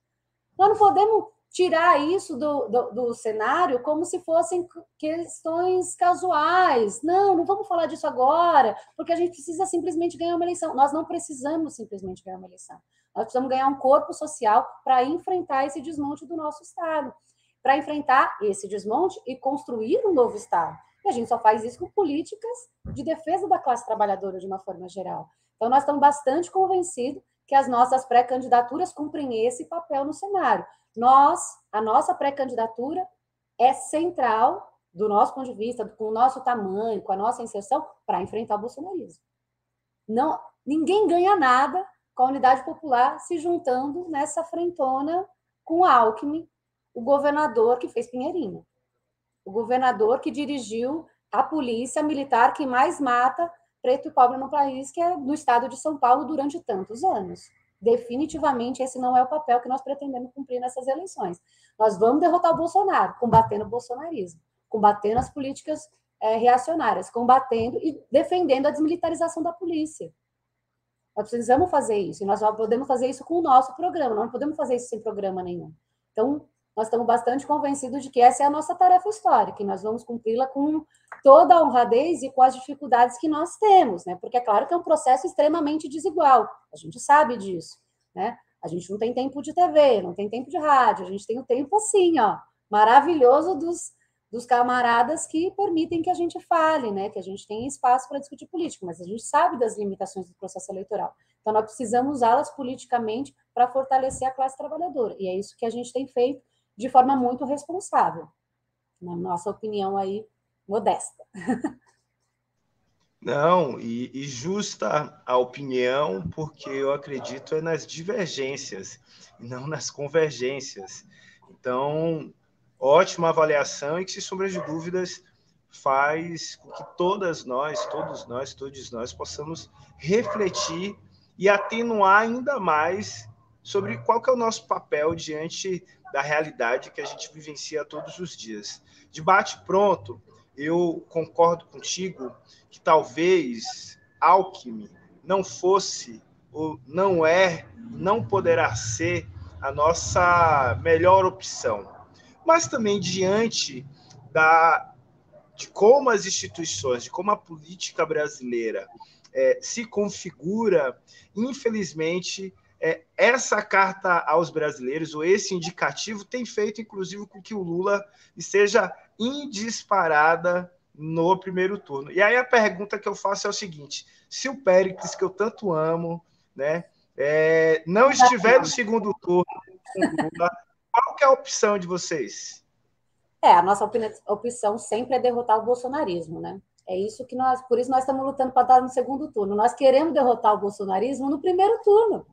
Nós não podemos tirar isso do cenário como se fossem questões casuais. Não vamos falar disso agora, porque a gente precisa simplesmente ganhar uma eleição. Nós não precisamos simplesmente ganhar uma eleição. Nós precisamos ganhar um corpo social para enfrentar esse desmonte do nosso Estado, para enfrentar esse desmonte e construir um novo Estado. E a gente só faz isso com políticas de defesa da classe trabalhadora de uma forma geral. Então, nós estamos bastante convencidos que as nossas pré-candidaturas cumprem esse papel no cenário. A nossa pré-candidatura é central, do nosso ponto de vista, com o nosso tamanho, com a nossa inserção, para enfrentar o bolsonarismo. Não, ninguém ganha nada com a Unidade Popular se juntando nessa frentona com o Alckmin, o governador que fez Pinheirinho, o governador que dirigiu a polícia militar que mais mata preto e pobre no país, que é no estado de São Paulo, durante tantos anos. Definitivamente, esse não é o papel que nós pretendemos cumprir nessas eleições. Nós vamos derrotar o Bolsonaro, combatendo o bolsonarismo, combatendo as políticas reacionárias, combatendo e defendendo a desmilitarização da polícia. Nós precisamos fazer isso, e nós só podemos fazer isso com o nosso programa, não podemos fazer isso sem programa nenhum. Então, nós estamos bastante convencidos de que essa é a nossa tarefa histórica, e nós vamos cumpri-la com toda a honradez e com as dificuldades que nós temos, né? Porque é claro que é um processo extremamente desigual, a gente sabe disso, né? A gente não tem tempo de TV, não tem tempo de rádio, a gente tem o tempo assim, ó, maravilhoso dos camaradas que permitem que a gente fale, né? Que a gente tenha espaço para discutir política, mas a gente sabe das limitações do processo eleitoral. Então, nós precisamos usá-las politicamente para fortalecer a classe trabalhadora, e é isso que a gente tem feito de forma muito responsável, na nossa opinião aí, modesta. Não, e justa a opinião, porque eu acredito é nas divergências, e não nas convergências. Então, ótima avaliação e que, sem sombra de dúvidas, faz com que todos nós possamos refletir e atenuar ainda mais sobre qual que é o nosso papel diante da realidade que a gente vivencia todos os dias. Debate pronto, eu concordo contigo que talvez Alckmin não fosse, ou não é, não poderá ser a nossa melhor opção. Mas também diante de como as instituições, de como a política brasileira se configura, infelizmente, essa carta aos brasileiros, ou esse indicativo, tem feito, inclusive, com que o Lula esteja indisparada no primeiro turno. E aí a pergunta que eu faço é o seguinte: se o Péricles, que eu tanto amo, né, não estiver no segundo turno com Lula, qual que é a opção de vocês? A nossa opção sempre é derrotar o bolsonarismo, né? É isso que por isso nós estamos lutando para estar no segundo turno. Nós queremos derrotar o bolsonarismo no primeiro turno.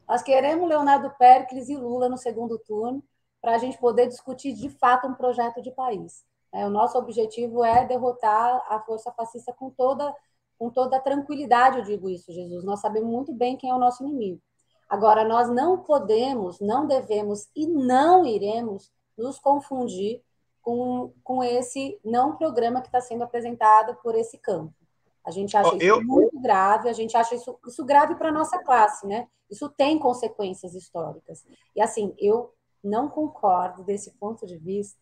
Nós queremos Leonardo Péricles e Lula no segundo turno, para a gente poder discutir de fato um projeto de país. O nosso objetivo é derrotar a força fascista com toda a tranquilidade, eu digo isso, Jesus. Nós sabemos muito bem quem é o nosso inimigo. Agora, nós não podemos, não devemos e não iremos nos confundir com esse não programa que está sendo apresentado por esse campo. A gente acha isso muito grave, a gente acha isso grave para a nossa classe, né? Isso tem consequências históricas. E, assim, eu não concordo desse ponto de vista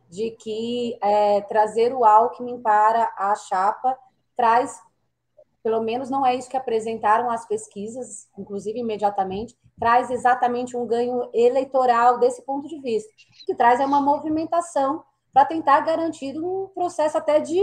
de que trazer o Alckmin para a chapa traz, pelo menos não é isso que apresentaram as pesquisas, inclusive imediatamente, traz exatamente um ganho eleitoral desse ponto de vista. O que traz é uma movimentação para tentar garantir um processo até de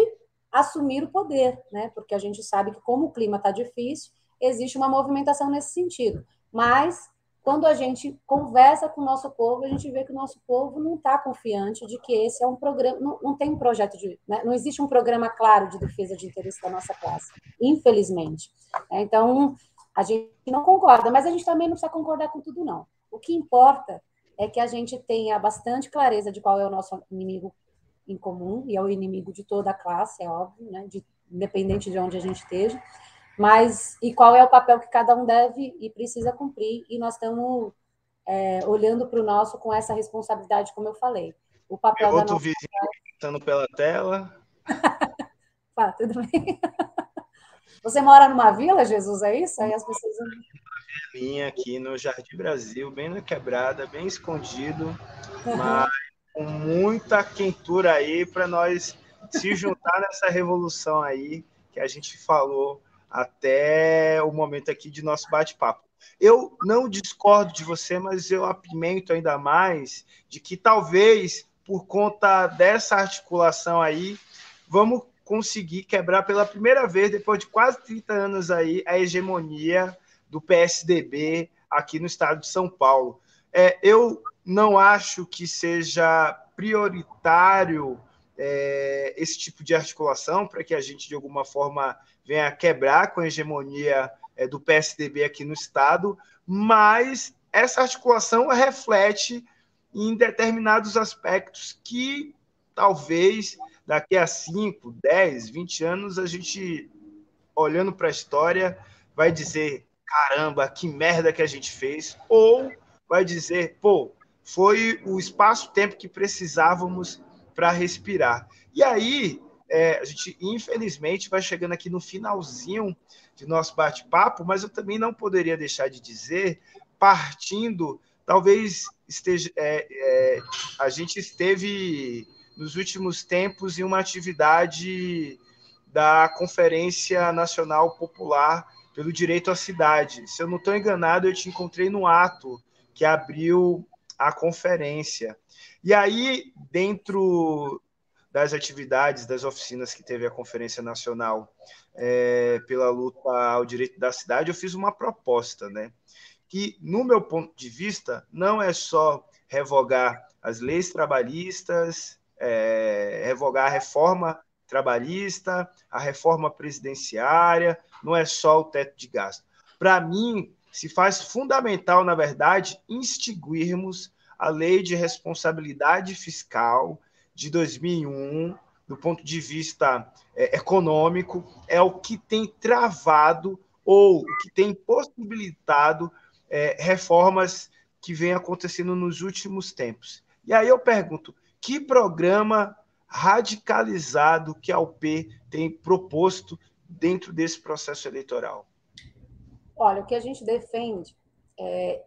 assumir o poder, né? Porque a gente sabe que, como o clima está difícil, existe uma movimentação nesse sentido. Mas, quando a gente conversa com o nosso povo, a gente vê que o nosso povo não está confiante de que esse é um programa, não tem um projeto né? Não existe um programa claro de defesa de interesse da nossa classe, infelizmente. Então, a gente não concorda, mas a gente também não precisa concordar com tudo, não. O que importa é que a gente tenha bastante clareza de qual é o nosso inimigo em comum, e é o inimigo de toda a classe, é óbvio, né? Independente de onde a gente esteja, mas e qual é o papel que cada um deve e precisa cumprir, e nós estamos olhando para o nosso com essa responsabilidade, como eu falei. O papel outro vizinho gritando pela tela. Tudo bem. Você mora numa vila, Jesus, é isso? Aí as pessoas... Minha aqui no Jardim Brasil, bem na quebrada, bem escondido, mas com muita quentura aí para nós se juntar nessa revolução aí que a gente falou até o momento aqui de nosso bate-papo. Eu não discordo de você, mas eu apimento ainda mais de que talvez por conta dessa articulação aí vamos conseguir quebrar pela primeira vez, depois de quase 30 anos aí, a hegemonia do PSDB aqui no estado de São Paulo. Eu não acho que seja prioritário esse tipo de articulação para que a gente, de alguma forma, venha quebrar com a hegemonia do PSDB aqui no estado, mas essa articulação reflete em determinados aspectos que talvez daqui a 5, 10, 20 anos a gente, olhando para a história, vai dizer, caramba, que merda que a gente fez, ou vai dizer, pô, foi o espaço-tempo que precisávamos para respirar. E aí, a gente, infelizmente, vai chegando aqui no finalzinho de nosso bate-papo, mas eu também não poderia deixar de dizer, partindo, talvez esteja, a gente esteve nos últimos tempos em uma atividade da Conferência Nacional Popular pelo Direito à Cidade. Se eu não estou enganado, eu te encontrei no ato que abriu a conferência. E aí, dentro das atividades, das oficinas que teve a Conferência Nacional pela luta ao direito da cidade, eu fiz uma proposta, né? Que, no meu ponto de vista, não é só revogar as leis trabalhistas, revogar a reforma trabalhista, a reforma presidenciária, não é só o teto de gasto. Para mim, se faz fundamental, na verdade, instituirmos a Lei de Responsabilidade Fiscal de 2001, do ponto de vista econômico, é o que tem travado ou o que tem possibilitado reformas que vêm acontecendo nos últimos tempos. E aí eu pergunto, que programa radicalizado que a UP tem proposto dentro desse processo eleitoral? Olha, o que a gente defende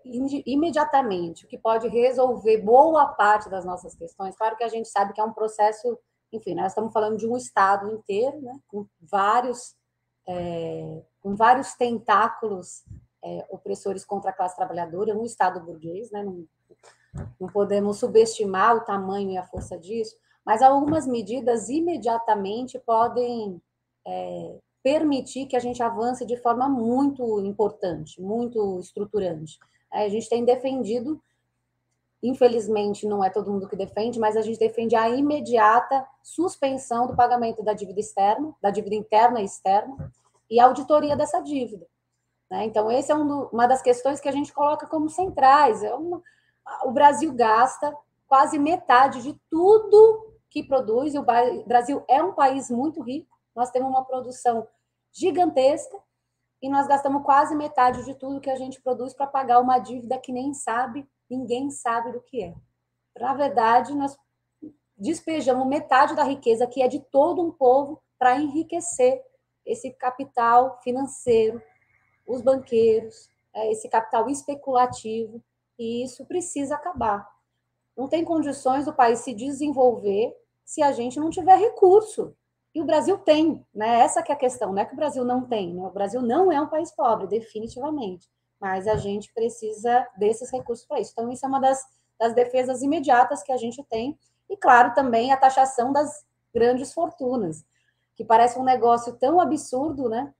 imediatamente, o que pode resolver boa parte das nossas questões. Claro que a gente sabe que é um processo, enfim, nós estamos falando de um Estado inteiro, né, com vários tentáculos opressores contra a classe trabalhadora, um Estado burguês, né, não podemos subestimar o tamanho e a força disso, mas algumas medidas imediatamente podem permitir que a gente avance de forma muito importante, muito estruturante. A gente tem defendido, infelizmente não é todo mundo que defende, mas a gente defende a imediata suspensão do pagamento da dívida externa, da dívida interna e externa, e a auditoria dessa dívida. Então, essa é uma das questões que a gente coloca como centrais. O Brasil gasta quase metade de tudo que produz, e o Brasil é um país muito rico, nós temos uma produção gigantesca e nós gastamos quase metade de tudo que a gente produz para pagar uma dívida que ninguém sabe do que é. Na verdade, nós despejamos metade da riqueza que é de todo um povo para enriquecer esse capital financeiro, os banqueiros, esse capital especulativo, e isso precisa acabar. Não tem condições do país se desenvolver se a gente não tiver recurso. E o Brasil tem, né? Essa que é a questão, não é que o Brasil não tem, né? O Brasil não é um país pobre, definitivamente, mas a gente precisa desses recursos para isso. Então, isso é uma das defesas imediatas que a gente tem, e, claro, também a taxação das grandes fortunas, que parece um negócio tão absurdo, né?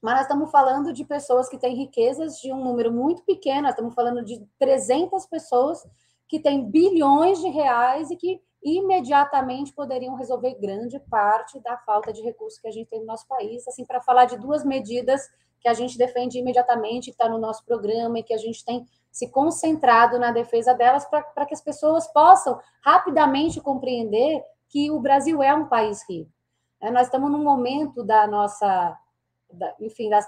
Mas nós estamos falando de pessoas que têm riquezas de um número muito pequeno, nós estamos falando de 300 pessoas que têm bilhões de reais e que imediatamente poderiam resolver grande parte da falta de recursos que a gente tem no nosso país, assim, para falar de duas medidas que a gente defende imediatamente, que está no nosso programa e que a gente tem se concentrado na defesa delas para que as pessoas possam rapidamente compreender que o Brasil é um país rico. Nós estamos num momento da nossa...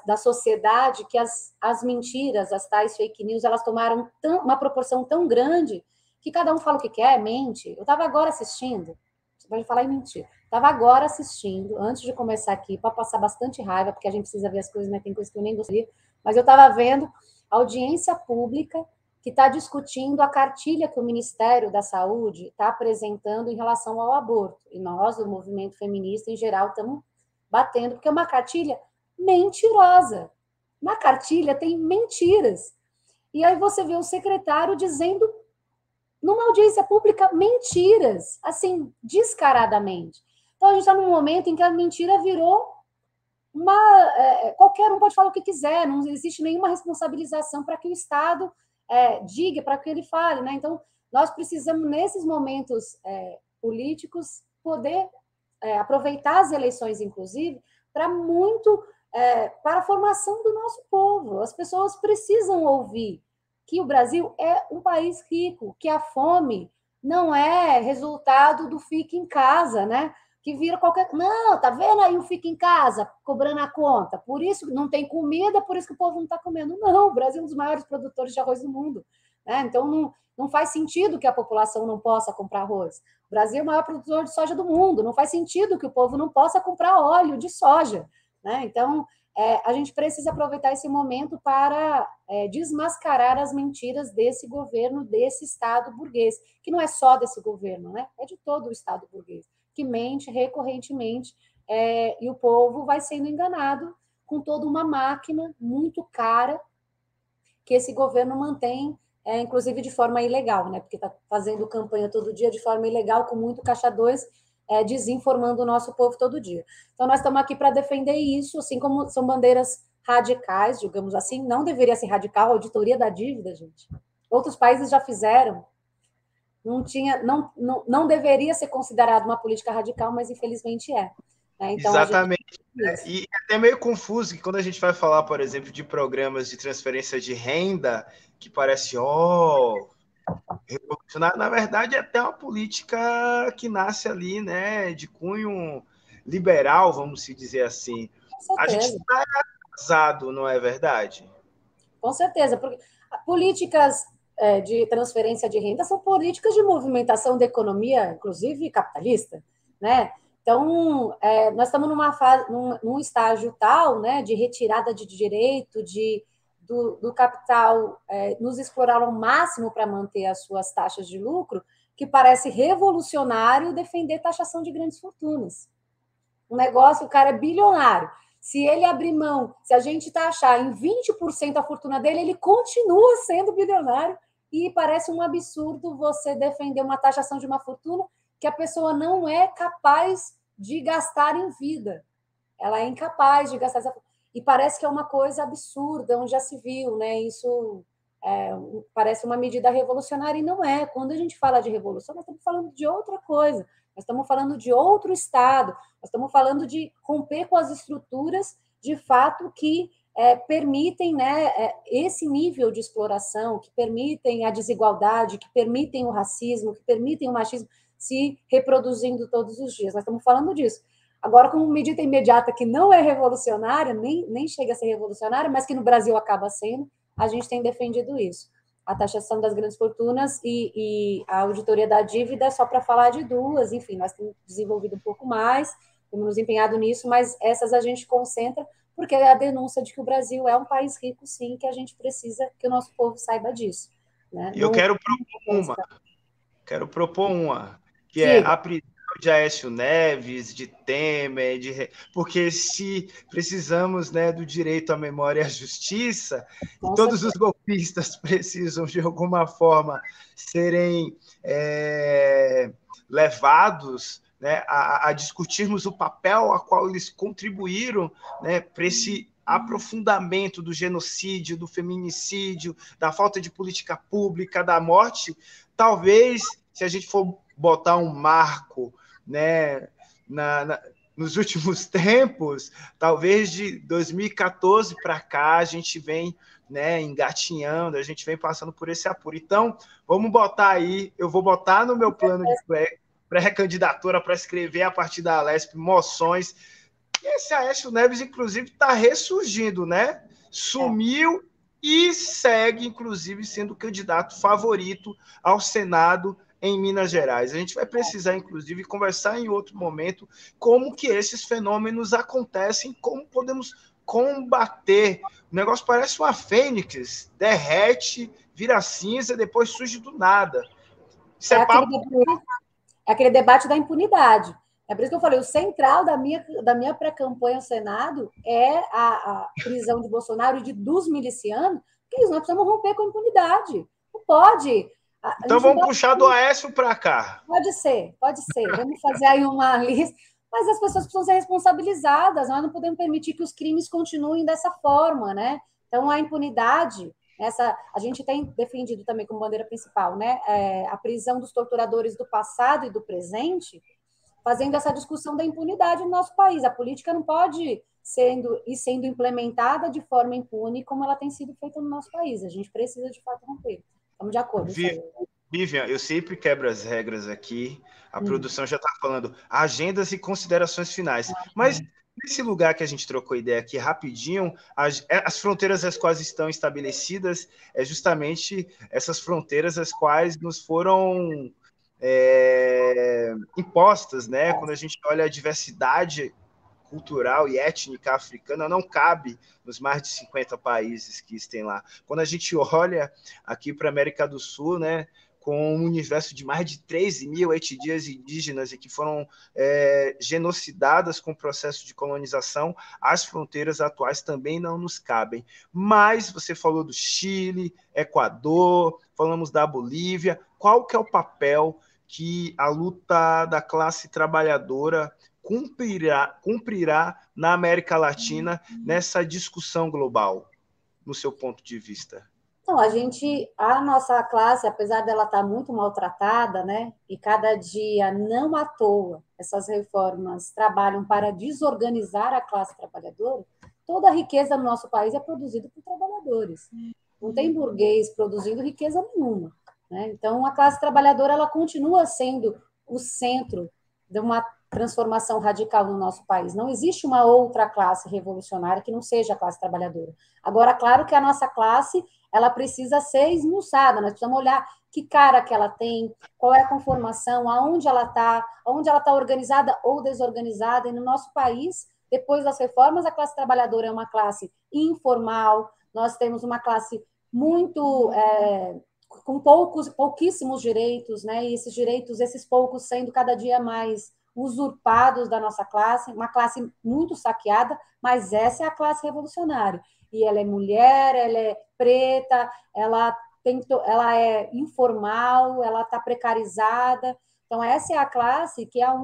da sociedade, que as mentiras, as tais fake news, elas tomaram uma proporção tão grande que cada um fala o que quer, mente. Eu estava agora assistindo, você pode falar em mentir, estava agora assistindo, antes de começar aqui, para passar bastante raiva, porque a gente precisa ver as coisas, né? Tem coisas que eu nem gostaria, mas eu estava vendo a audiência pública que está discutindo a cartilha que o Ministério da Saúde está apresentando em relação ao aborto. E nós, o movimento feminista em geral, estamos batendo, porque é uma cartilha mentirosa. Na cartilha tem mentiras. E aí você vê o secretário dizendo, numa audiência pública, mentiras, assim, descaradamente. Então, Então, a gente está num momento em que a mentira virou qualquer um pode falar o que quiser, não existe nenhuma responsabilização para que o Estado diga, para que ele fale, né? Então, nós precisamos, nesses momentos políticos, poder aproveitar as eleições, inclusive, para a formação do nosso povo. As pessoas precisam ouvir que o Brasil é um país rico, que a fome não é resultado do fique em casa, né? Que vira qualquer... Não, tá vendo aí o fica em casa, cobrando a conta. Por isso não tem comida, por isso que o povo não está comendo. Não, o Brasil é um dos maiores produtores de arroz do mundo. Né? Então, não faz sentido que a população não possa comprar arroz. O Brasil é o maior produtor de soja do mundo. Não faz sentido que o povo não possa comprar óleo de soja. Né? Então, a gente precisa aproveitar esse momento para desmascarar as mentiras desse governo, desse Estado burguês, que não é só desse governo, né? É de todo o Estado burguês, que mente recorrentemente, e o povo vai sendo enganado com toda uma máquina muito cara que esse governo mantém, inclusive de forma ilegal, né? Porque está fazendo campanha todo dia de forma ilegal, com muito caixa 2, desinformando o nosso povo todo dia. Então, nós estamos aqui para defender isso, assim como são bandeiras radicais, digamos assim, não deveria ser radical, a auditoria da dívida, gente. Outros países já fizeram, não deveria ser considerado uma política radical, mas infelizmente é. Né? Então, exatamente. E é até meio confuso que quando a gente vai falar, por exemplo, de programas de transferência de renda, que parece, revolucionário, na verdade é até uma política que nasce ali, né, de cunho liberal, vamos se dizer assim. A gente está atrasado, não é verdade? Com certeza, porque políticas de transferência de renda são políticas de movimentação da economia, inclusive capitalista, né? Então, nós estamos numa fase, num estágio tal, né, de retirada de direito, do capital nos explorar ao máximo para manter as suas taxas de lucro, que parece revolucionário defender taxação de grandes fortunas. Um negócio, o cara é bilionário. Se ele abrir mão, se a gente taxar em 20% a fortuna dele, ele continua sendo bilionário, e parece um absurdo você defender uma taxação de uma fortuna que a pessoa não é capaz de gastar em vida. Ela é incapaz de gastar essa fortuna. E parece que é uma coisa absurda, onde já se viu, né? Isso parece uma medida revolucionária, e não é. Quando a gente fala de revolução, nós estamos falando de outra coisa. Nós estamos falando de outro Estado, nós estamos falando de romper com as estruturas, de fato, que permitem, né, esse nível de exploração, que permitem a desigualdade, que permitem o racismo, que permitem o machismo se reproduzindo todos os dias. Nós estamos falando disso. Agora, como medida imediata que não é revolucionária, nem chega a ser revolucionária, mas que no Brasil acaba sendo, a gente tem defendido isso. A taxação das grandes fortunas e a auditoria da dívida, só para falar de duas, enfim, nós temos desenvolvido um pouco mais, temos nos empenhado nisso, mas essas a gente concentra, porque é a denúncia de que o Brasil é um país rico, sim, que a gente precisa que o nosso povo saiba disso. Né? Eu quero propor uma, que é a prisão de Aécio Neves, de Temer, porque se precisamos, né, do direito à memória e à justiça, e todos os golpistas precisam, de alguma forma, serem levados, né, a discutirmos o papel a qual eles contribuíram, né, para esse aprofundamento do genocídio, do feminicídio, da falta de política pública, da morte. Talvez, se a gente for botar um marco, né, nos últimos tempos, talvez de 2014 para cá, a gente vem, né, engatinhando, a gente vem passando por esse apuro. Então, vamos botar aí, eu vou botar no meu plano de pré-candidatura para escrever a partir da Alesp moções. E esse Aécio Neves, inclusive, está ressurgindo, né? Sumiu e segue, inclusive, sendo o candidato favorito ao Senado em Minas Gerais. A gente vai precisar, inclusive, conversar em outro momento como que esses fenômenos acontecem, como podemos combater. O negócio parece uma fênix, derrete, vira cinza, depois surge do nada. Isso é aquele debate da impunidade. É por isso que eu falei, o central da minha pré-campanha ao Senado é a prisão de Bolsonaro e dos milicianos, porque nós precisamos romper com a impunidade. Não pode. Então vamos puxar do Aécio para cá. Pode ser. Vamos fazer aí uma lista. mas as pessoas precisam ser responsabilizadas, nós não podemos permitir que os crimes continuem dessa forma, né? Então, a impunidade, a gente tem defendido também como bandeira principal, né? A prisão dos torturadores do passado e do presente, fazendo essa discussão da impunidade no nosso país. A política não pode sendo implementada de forma impune como ela tem sido feita no nosso país. A gente precisa, de fato, romper. Estamos de acordo. Vivian, eu sempre quebro as regras aqui. A produção já está falando agendas e considerações finais. Mas nesse lugar que a gente trocou ideia aqui rapidinho, as fronteiras as quais estão estabelecidas é justamente essas fronteiras as quais nos foram impostas, né? Quando a gente olha a diversidade cultural e étnica africana, não cabe nos mais de 50 países que estão lá. Quando a gente olha aqui para a América do Sul, né, com um universo de mais de 13 mil etnias indígenas e que foram genocidadas com o processo de colonização, as fronteiras atuais também não nos cabem. Mas você falou do Chile, Equador, falamos da Bolívia. Qual que é o papel que a luta da classe trabalhadora cumprirá na América Latina nessa discussão global, no seu ponto de vista? Então, a nossa classe, apesar dela estar muito maltratada, né, e cada dia, não à toa, essas reformas trabalham para desorganizar a classe trabalhadora, toda a riqueza no nosso país é produzida por trabalhadores. Não tem burguês produzindo riqueza nenhuma, né? Então, a classe trabalhadora ela continua sendo o centro de uma transformação radical no nosso país. Não existe uma outra classe revolucionária que não seja a classe trabalhadora. Agora, claro que a nossa classe ela precisa ser esmiuçada, nós precisamos olhar que cara que ela tem, qual é a conformação, aonde ela está organizada ou desorganizada, e no nosso país, depois das reformas, a classe trabalhadora é uma classe informal, nós temos uma classe muito com pouquíssimos direitos, né? E esses direitos, esses poucos sendo cada dia mais usurpados da nossa classe, uma classe muito saqueada, mas essa é a classe revolucionária. E ela é mulher, ela é preta, ela é informal, ela está precarizada. Então, essa é a classe que é a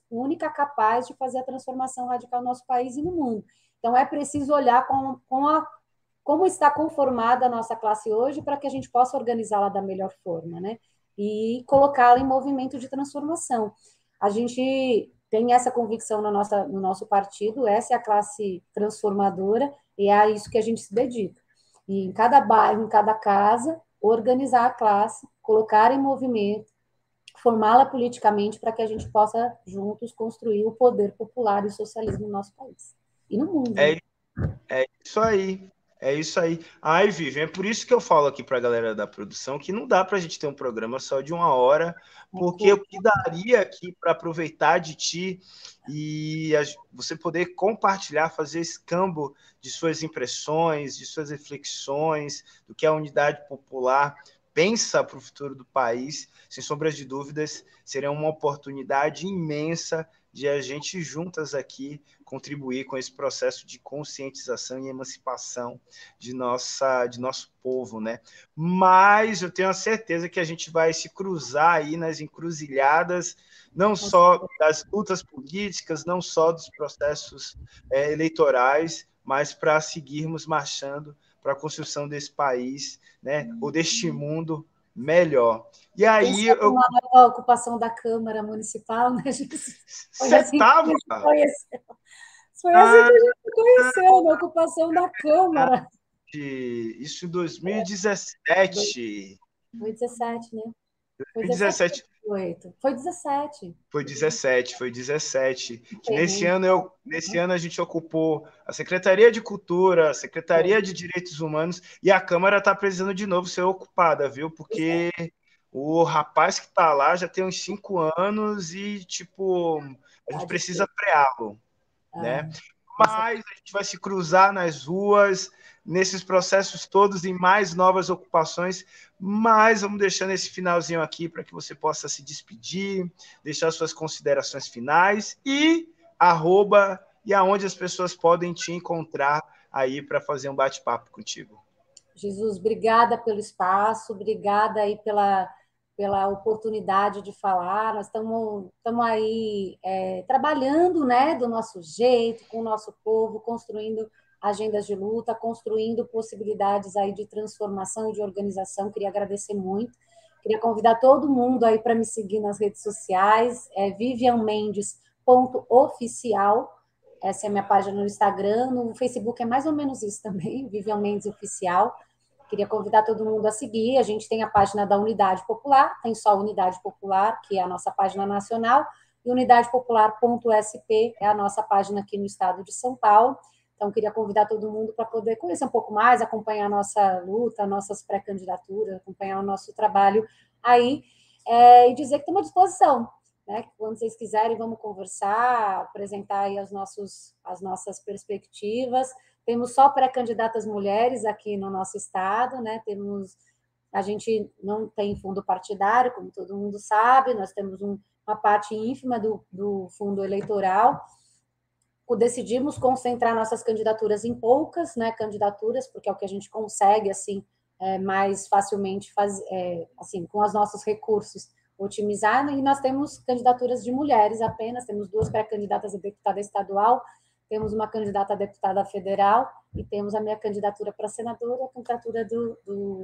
única capaz de fazer a transformação radical no nosso país e no mundo. Então, é preciso olhar como está conformada a nossa classe hoje para que a gente possa organizá-la da melhor forma, né? E colocá-la em movimento de transformação. A gente tem essa convicção no nosso partido, essa é a classe transformadora, e é a isso que a gente se dedica. E em cada bairro, em cada casa, organizar a classe, colocar em movimento, formá-la politicamente para que a gente possa, juntos, construir o poder popular e o socialismo no nosso país. E no mundo. É isso aí. É isso aí. Ai, Vivian, é por isso que eu falo aqui para a galera da produção que não dá para a gente ter um programa só de 1 hora, porque o que daria aqui para aproveitar de ti e você poder compartilhar, fazer escambo de suas impressões, de suas reflexões, do que a unidade popular pensa para o futuro do país, sem sombras de dúvidas, seria uma oportunidade imensa de a gente juntas aqui contribuir com esse processo de conscientização e emancipação de nosso povo, né? Mas eu tenho a certeza que a gente vai se cruzar aí nas encruzilhadas, não só das lutas políticas, não só dos processos eleitorais, mas para seguirmos marchando para a construção desse país, né? Ou deste mundo melhor. E aí uma nova ocupação da Câmara Municipal, né? Você estava? Foi assim que a gente conheceu, na ocupação da Câmara. Isso em 2017. Foi 17, né? Foi 17. Foi 17. Foi 17. Que nesse ano a gente ocupou a Secretaria de Cultura, a Secretaria de Direitos Humanos, e a Câmara está precisando de novo ser ocupada, viu? Porque o rapaz que está lá já tem uns 5 anos e, tipo, a gente precisa freá-lo, né? Mas a gente vai se cruzar nas ruas, nesses processos todos, em mais novas ocupações, mas vamos deixando esse finalzinho aqui para que você possa se despedir, deixar suas considerações finais e aonde as pessoas podem te encontrar aí para fazer um bate-papo contigo. Jesus, obrigada pelo espaço, obrigada aí pela oportunidade de falar. Nós estamos aí trabalhando, né, do nosso jeito, com o nosso povo, construindo agendas de luta, construindo possibilidades aí de transformação e de organização. Queria agradecer muito. Queria convidar todo mundo aí para me seguir nas redes sociais, vivianmendes.oficial. Essa é a minha página no Instagram. No Facebook é mais ou menos isso também, Vivian Mendes Oficial. Queria convidar todo mundo a seguir. A gente tem a página da Unidade Popular, tem só Unidade Popular, que é a nossa página nacional, e unidadepopular.sp é a nossa página aqui no estado de São Paulo. Então, queria convidar todo mundo para poder conhecer um pouco mais, acompanhar a nossa luta, nossas pré-candidaturas, acompanhar o nosso trabalho aí, e dizer que estamos à disposição, né? Quando vocês quiserem, vamos conversar, apresentar aí as nossas perspectivas. Temos só pré-candidatas mulheres aqui no nosso estado, né? A gente não tem fundo partidário, como todo mundo sabe, nós temos uma parte ínfima do fundo eleitoral. Decidimos concentrar nossas candidaturas em poucas, né, candidaturas, porque é o que a gente consegue, assim, mais facilmente fazer, assim, com os nossos recursos, otimizar, e nós temos candidaturas de mulheres apenas, temos 2 pré-candidatas a deputada estadual, temos uma candidata a deputada federal, e temos a minha candidatura para senadora, a candidatura do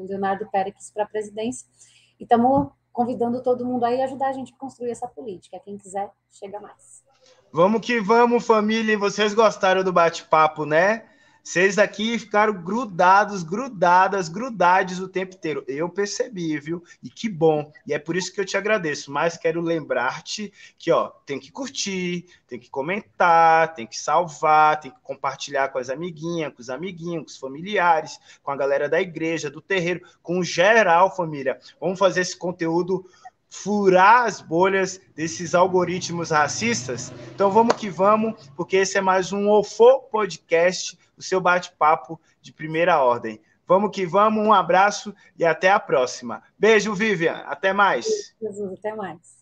Leonardo Pérez para a presidência, e estamos convidando todo mundo aí a ajudar a gente a construir essa política. Quem quiser, chega mais. Vamos que vamos, família. Vocês gostaram do bate-papo, né? Vocês aqui ficaram grudados, grudadas, grudades o tempo inteiro. Eu percebi, viu? E que bom. E é por isso que eu te agradeço. Mas quero lembrar-te que, ó, tem que curtir, tem que comentar, tem que salvar, tem que compartilhar com as amiguinhas, com os amiguinhos, com os familiares, com a galera da igreja, do terreiro, com o geral, família. Vamos fazer esse conteúdo furar as bolhas desses algoritmos racistas. Então vamos que vamos, porque esse é mais um OFO Podcast, o seu bate-papo de primeira ordem. Vamos que vamos, um abraço e até a próxima. Beijo, Vivian, até mais. Jesus, até mais.